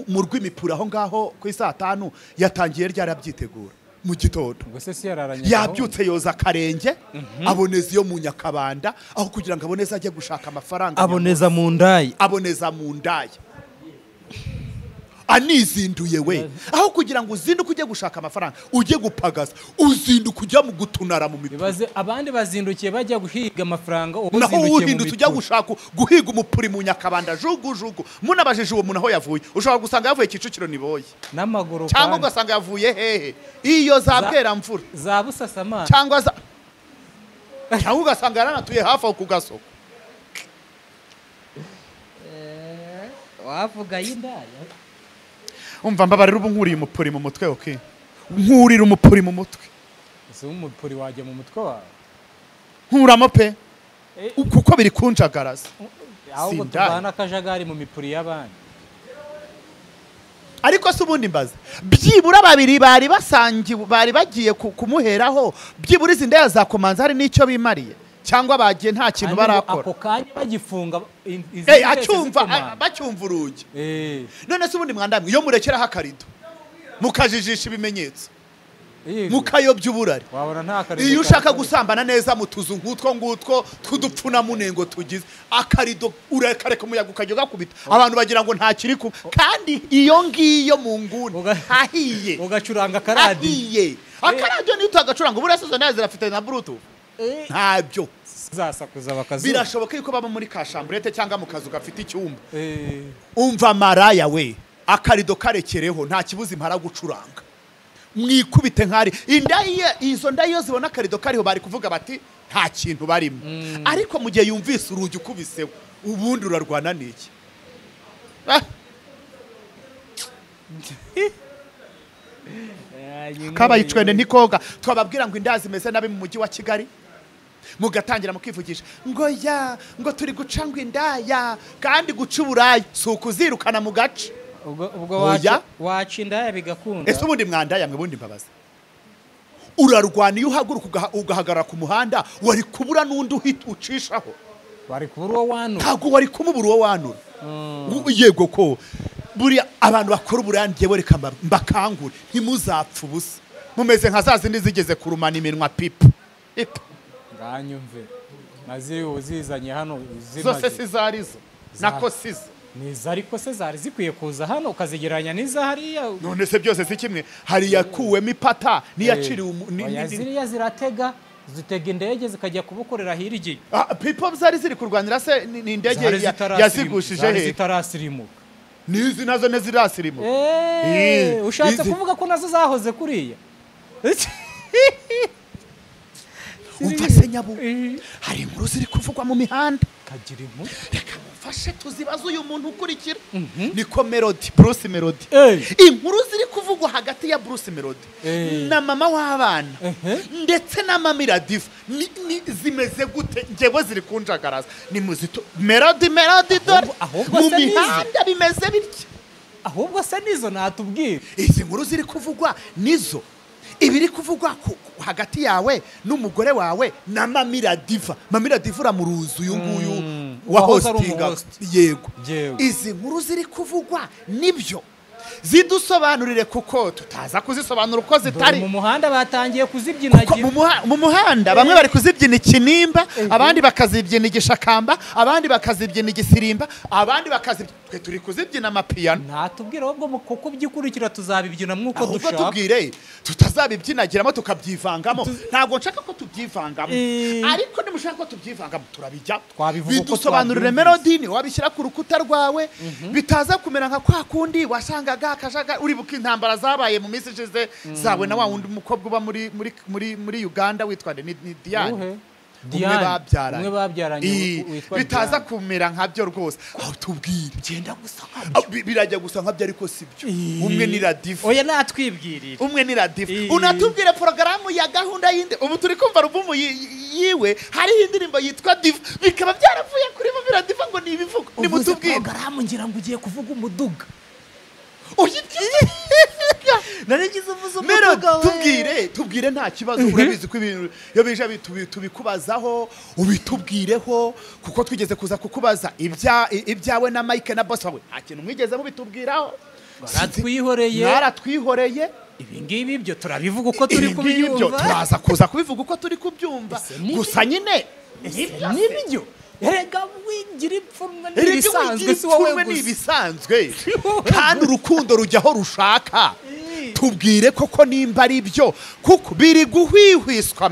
mu rw'imipuri aho ngaho ku saa 5 yatangiye ryarabyitegura mu gitondo yabyutse yoza akarenge aboneza iyo mu Nyakabanda aho kugira ngo aboneze ajye gushaka amafaranga aboneza mu ndayi anizinduye we aho kugira ngo uzinduke ujye gushaka amafaranga ujye gupagaza uzinduke ujya mu gutunara mu mipuri abandi bazindukiye bajya guhiga amafaranga naho uhindutse ujya gushaka guhiga umupuri mu Nyakabanda jugu munabajije uwo muntu aho yavuye ushobora gusanga yavuye Kicukiro niboye n'amaguru cyangwa ugasanga yavuye hehe iyo zabwera mvura za Busasamana cyangwa ugasanga yaranatuye hafi aho ku gasoko wavuga y'indaya umva mbabarira ubu nkuriye umupuri mu mutwe okay nkurira umupuri mu mutwe ese umupuri wajya mu mutwe wawe nkuramo pe kuko biri kunjagaraza ahubwo tubana akajagari mu mipuri y'abandi ariko se ubundi mbaza byibura babiri bari bagiye kumuheraho byibura izi ndaya zakomanza hari n'icyo bimariye cyangwa bagiye nta kintu barakora ako kanya bagifunga bacyumva urugi none se ubundi mwandamwe iyo murekeraho akarido mukajijisha ibimenyetso mukayobya uburari iyo ushaka gusambana neza mu tuzu ngutwo tw'udupfuna munengo tugize akarido urakareka umuyaga ukajya ugakubita abantu bagira ngo nta kiri ku kandi iyo ngiyo mu nguni hahiye ugacuranga akaradiyo niyo utagacuranga uburasizo nayo zirafite na bluetooth ntabyo zasakuza bakazuba birashoboka yuko baba muri kashamburete cyangwa mu kazu gafite icyumba umva maraya we akarido karekereho nta kibuzi impara gucuranga mwikubite nkari izo ndayo zibona akarido kariho bari kuvuga bati nta kintu barimo ariko mu gihe yumvise urugi ukubiseho ubundi urarwana n'iki kabayicwende ntikoga twababwira ngo indazi zimeze nabi mu mujyi wa Kigali mugatangira mukivugisha ngo turi guca ngo indaya kandi guca uburayi si ukuzirukana mu gace ubwo waca indaya bigakunda ese ubundi mwandaya mwe bundi mbabaza urarwana iyo uhaguruka ugahagarara ku muhanda wari kubura n'undi uhita ucishaho wari kubura uwo wanura ntabwo wari kumubura uwo wanura yego ko buriya abantu bakora uburangiye boreka mbakangure ntimuzapfa ubusa mumeze nka za zindi zigeze kurumana iminwa pipa nganyumve nazi uzizanye hano zose sizarizo nako sizo niza ariko se zari zikwiye kuza hano ukazigeranya niza hariya none se byose si kimwe hari yakuwemo ipata niyaciriwe ziriya ziratega zitega indege zikajya kubukorera hirya people zari ziri kurwanira se ni indege yazigushije he zitarasirimuka nizi nazo nezirasirimuka ushatse kuvuga ko nazo zahoze kuriya umva se nyabu hari inkuru ziri kuvugwa mu mihanda kagira inkuru reka mufashe tuzibaze uyu muntu ukurikira niko Melody Bruce Melody inkuru ziri kuvugwa hagati ya Bruce Melody na mama w'abana ndetse na Mamira Diva zimeze gute ngewe ziri kunjagaraza ni muzito Melody dore mu mihanda bimeze bityo ahubwo se nizo natubwira izi nkuru ziri kuvugwa nizo ibiri kuvugwa hagati yawe n'umugore wawe na Mamira Diva uramuruzi uyu nguyu wa hostinga yego izi nkuru ziri kuvugwa nibyo zidusobanurire kuko tutaza kuzisobanura uko zitari mu muhanda batangiye kuzibyinagira mu muhanda bamwe bari kuzibyina ikinimba abandi bakazibyina igishakamba abandi bakazibyina igisirimba abandi twe turi kuzibyina amapiyano natubwira ahubwo kuko byikurikira tuzabibyina mwuko dushaka ahubwo tubwire tutazabibyinagiramo tukabyivangamo ntabwo nshaka ko tubyivangamo ariko nimushaka ko tubyivangamo turabijya bidusobanurire Melody ni wabishyira ku rukuta rwawe bitaza kumera nka kwa kundi washangaga akajaga uribuka intambara zabaye mu minsi ishize zawe na wa wundi mukobwa uba muri Uganda witwa ni Diane umwe babyaranye bitaza kumera nkabyo rwose aho tubwire genda gusa nkabyo birajya gusa nkabyo ariko sibyo umwe ni Radifa oya natwibwirire umwe ni Radifa unatubwire porogaramu ya gahunda yinde ubu turi kumva alubumu yiwe hari indirimbo yitwa Diva bikaba byaravuye kuri Mamira Diva ngo ni ibivugo nimutubwire porogaramu ngira ngo ugiye kuvuga umuduga narigize uvuze umuduga tubwire nta kibazo urabizi ko ibintu iyo bije tubikubazaho ubitubwireho kuko twigeze kuza kukubaza ibyawe na Mike na boss wawe nta kintu mwigeze mubitubwiraho naratwihoreye ibi ngibi byo turabivuga uko turi kubyumva turaza kuza kubivuga uko turi kubyumva gusa nyine nibyo erega wingira ipfunwe n'ibisanzwe si wowe n'ibisanzwe kandi urukundo rujyaho rushaka tubwire koko nimba ari byo kuko biri guhwihwiswa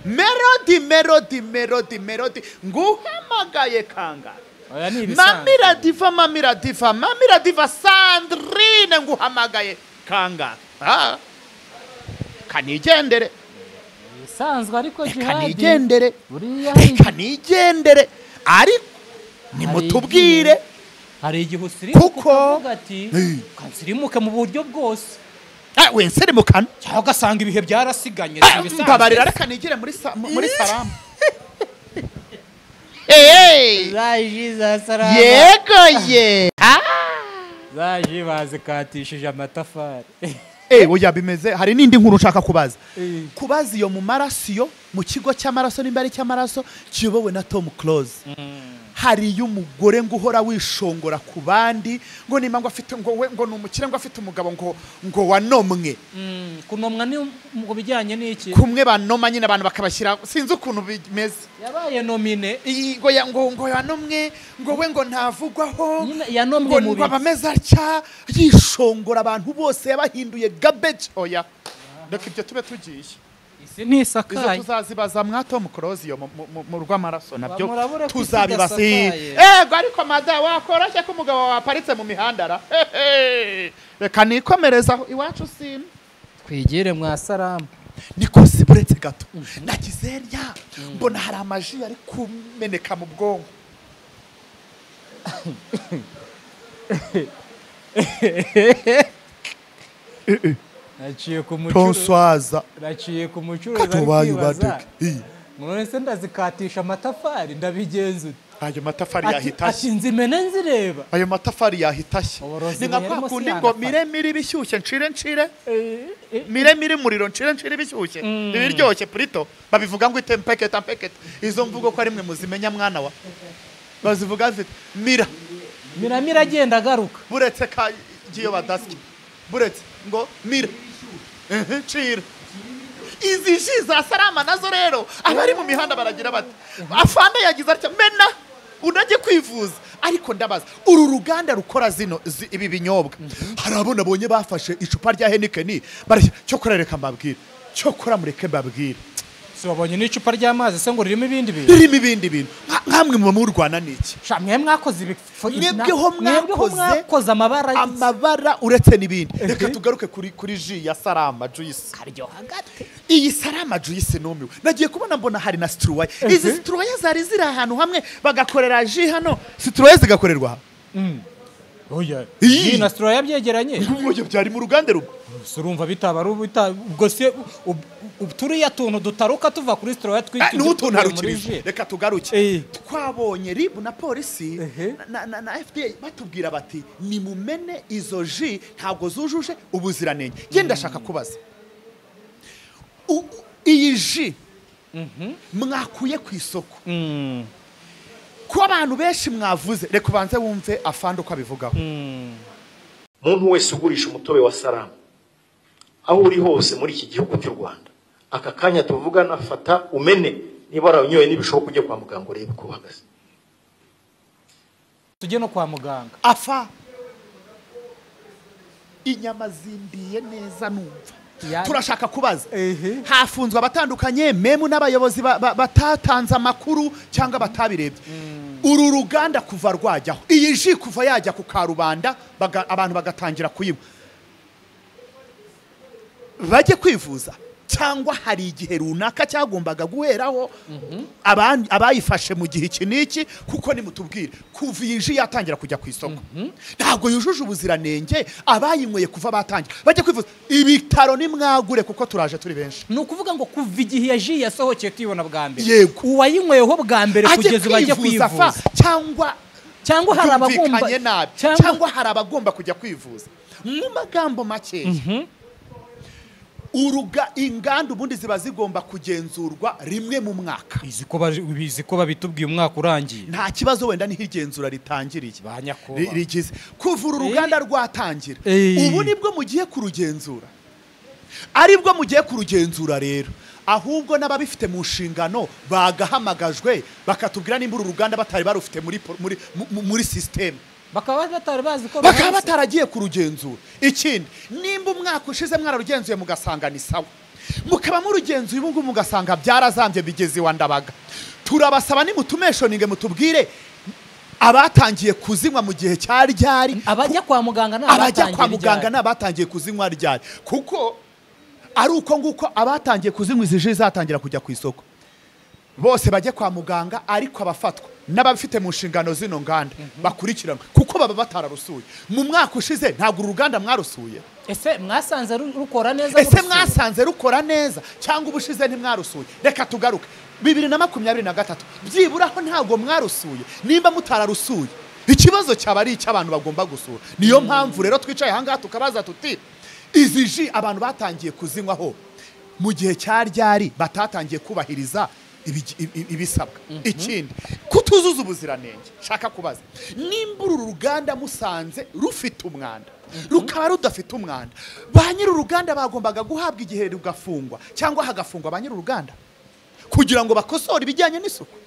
Melody Melody nguhamagaye kanga Mamira Diva Sandrine nguhamagaye kanga kanigendere sanzwe ariko jihadi kanigendere ariko nimutubwire hari igihe usirimuka ukavuga ati kansirimuke mu buryo bwose we nserimukana cyangwa ugasanga ibihe byarasiganye mbabarira reka nigire muri salamu yego ye zaje bazikatishije amatafari oya bimeze hari n'indi nkuru nshaka kubaza iyo mu marasiyo mu kigo cy'amaraso nimba ari cy'amaraso kiyobowe na Tom Close hari y'umugore ngo uhora wishongora ku bandi ngo nimba ngo afite ngo ni umukire ngo afite umugabo ngo wanomwe kunomwa ni mu bijyanye n'iki kumwe banoma nyine abantu bakabashyira sinzi ukuntu bimeze yabaye nomine ngo yanomwe ngo we ngo ntavugwaho yanomwe mu ngo abameze atya yishongora abantu bose yabahinduye garbage oya reka ibyo tube tugiye isi ntisakaye izo tuzazibaza mwa Tom Close iyo mu rw'amaraso nabyo tuzabibaza ego ariko mada wakoroshye ko umugabo waparitse mu mihanda reka nikomerezaho iwacu sina twigire mwa salamu niko siburetse gato nagize rya mbona hari amaji ari kumeneka mu bwonko naciye ku mucuruzi katubaye none se ndazikatisha amatafari ndabigenza ayo matafari yahitashye ashinze imene nzireba ayo matafari yahitashye ni nka kwa kundi ngo miremire bishyushye ncire miremire muriro ncire bishyushye ibiryoshye plito babivuga ngo tempeketa izo mvugo ko ari mwe muzimenya mwana wa bazivuga ziti Miramira agenda agaruka buretse ka giyo badasya buretse ngo mira cira izi ji za Salama nazo rero abari mu mihanda baragira bati afande yagize atya mena unajye kwivuza ariko ndabaza uru ruganda rukora ibi binyobwa harabona bonye bafashe icupa rya Heineken cyo korereka mbabwira cyo kora mureke mbabwira wabonye n'icupa ry'amazi se ngo ririmo ibindi bintu nkamwe mu Rwanda niki mwe mwakoze mwebweho mwakoze amabara uretse n'ibindi reka tugaruke kuri ji ya Salama juice hagati iyi Salama juice numiwe nagiye kubona mbona hari na Stroya izi Stroya zari ziri ahantu hamwe bagakorera ji hano Stroya zigakorerwa oya iyi na Stroya byegeranye ubwo byari mu ruganda rumwe surumva bitaba ubwo se turiya tuntu dutaruka tuva kuri Stroya tw'utuntu reka tugaruke twabonye RIB na polisi na FDA batubwira bati ni mumene izo ji ntabwo zujuje ubuziranenge genda shaka kubaza iyi ji mwakuye ku isoko ko abantu benshi mwavuze reka ubanze wumve afande uko abivugaho umuntu wese ugurisha umutobe wa Salama aho uri hose muri iki gihugu cy'u Rwanda aka kanya tuvugana fata umene niba waranyoye n'ibishoboka ujye kwa muganga urebe uko uhagaze tujye no kwa muganga afa inyama zimbiye neza numva turashaka kubaza hafunzwe abatandukanye memu n'abayobozi batatanze amakuru cyangwa batabirebye uru ruganda kuva rwajyaho iyi ji kuva yajya ku karubanda abantu bagatangira kuyinywa bajye kwivuza cyangwa hari igihe runaka cyagombaga guheraho abayifashe mu gihe iki niki kuko nimutubwire kuva iyi ji yatangira kujya ku isoko ntabwo yujuje ubuziranenge abayinyweye kuva batangira bajye kwivuza ibitaro nimwagure kuko turaje turi benshi ni ukuvuga ngo kuva igihe ya ji yasohokeye tuyibona bwa mbere yego uwayinyweyeho bwa mbere kugeza bajya kwivuza cyangwa hari abagomba kujya kwivuza mu magambo make inganda ubundi ziba zigomba kugenzurwa rimwe mu mwaka bizi ko babitubwiye umwaka urangiye nta kibazo wenda niho igenzura ritangiriye rigize kuva uru ruganda rwatangira ubu nibwo mugiye kurugenzura aribwo mugiye kurugenzura rero ahubwo n'ababifite mu nshingano bagahamagajwe bakatubwira nimba uru ruganda batari barufite muri system bakaba batari ko bataragiye kurugenzura ikindi nimba umwaka ushize mwararugenzuye mugasanga ni sawa mukaba murugenzuye ubu ngubu mugasanga byarazambye bigeze iwa Ndabaga turabasaba nimutumeshoninge mutubwire abatangiye kuzinywa mu gihe cyari ryari abajya kwa muganga n'abatangiye kuzinywa ryari kuko ari uko nguko abatangiye kuzinywa izi ji zatangira kujya ku isoko bose bajye kwa muganga ariko abafatwa n'abafite mu nshingano zino nganda bakurikiranwa kuko baba batararusuye mu mwaka ushize ntabwo uruganda mwarusuye ese mwasanze rukora neza cyangwa ubushize ntimwarusuye reka tugaruke 2023 byiburaho ntabwo mwarusuye nimba mutararusuye ikibazo cyaba ari icy'abantu bagomba gusura niyo mpamvu rero twicaye ahangaha tukabaza tuti izi ji abantu batangiye kuzinywaho mu gihe cyari batatangiye kubahiriza ibisabwa ikindi kutuzuza ubuziranenge shaka kubaza nimba uru ruganda musanze rufite umwanda rukaba rudafite umwanda ba nyiri uruganda bagombaga guhabwa igihe rugafungwa cyangwa hagafungwa ba nyiri uruganda kugira ngo bakosore ibijyanye n'isuku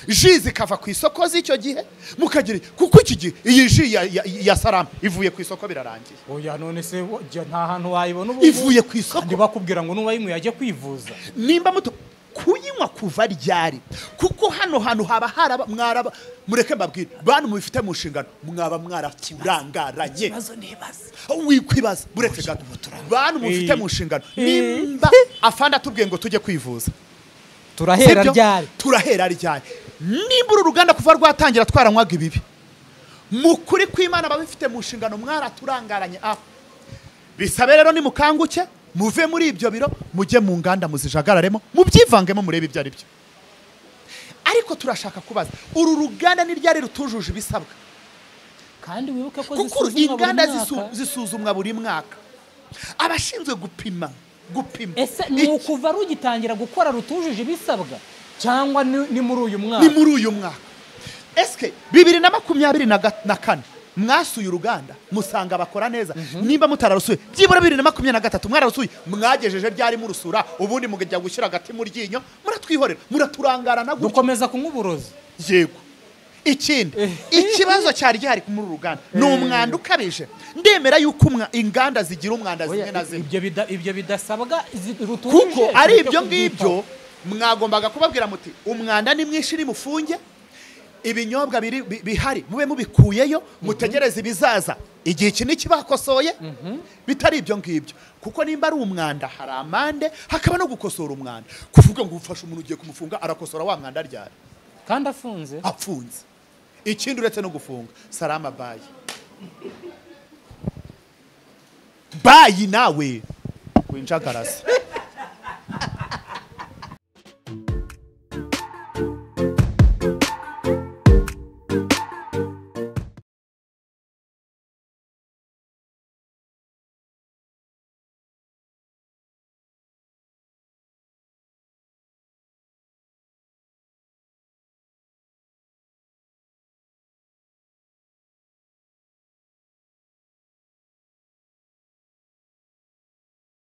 ji zikava ku isoko z'icyo gihe mukagira kuko iki gihe iyi ji ya Salama ivuye ku isoko birarangiye oya none se nta hantu wayibona ubu ivuye ku isoko kandi bakubwira ngo n'uwayimwe yajye kwivuza nimba muto kuyinywa kuva ryari kuko hano haba haraba mwaraba mureke mbabwira bantu mubifite mu nshingano mwaba mwararangaranye ikibazo nibaza wikwibaza buretse gato bantu mubifite mu nshingano nimba afanda tubwiye ngo tujye kwivuza turahera ryari nimba uru ruganda kuva rwatangira twaranywaga ibibi mukuri kw'Imana babifite mu nshingano mwaraturangaranye bisabe rero nimukanguke muve muri ibyo biro mujye mu nganda muzijagararemo mubyivangemo murebe ibyo ari byo ariko turashaka kubaza uru ruganda ni ryari rutujuje ibisabwa kandi wibuke ko inganda zisuzumwa buri mwaka abashinzwe gupima ese ni ukuva rugitangira gukora rutujuje ibisabwa cyangwa ni muri uyu mwaka ni muri uyu mwaka eske 2024 mwasuye uruganda musanga bakora neza nimba mutararusuye byibura 2023 mwararusuye mwagejeje ryari murusura ubundi mugejya gushyira agati mu ryinyo muratwihorera muraturangarana gutyo dukomeza kunyuburozi yego ikindi ikibazo cyari gihari muri uruganda ni umwanda ukabije ndemera yuko inganda zigira umwanda zimwe na zimwe ibyo bidasabwa kuko ari ibyo ngibyo mwagombaga kubabwira muti umwanda ni mwinshi ni mufunge ibinyobwa bihari mube mubikuyeyo mutegereze ibizaza igihe iki niki bakosoye bitari ibyo ngibyo kuko nimba ari umwanda hari amande hakaba no gukosora umwanda kuvuga ngo ufashe umuntu ugiye kumufunga arakosora wa mwanda ryari kandi apfunze ikindi uretse no gufunga salama bayi nawe winjagarase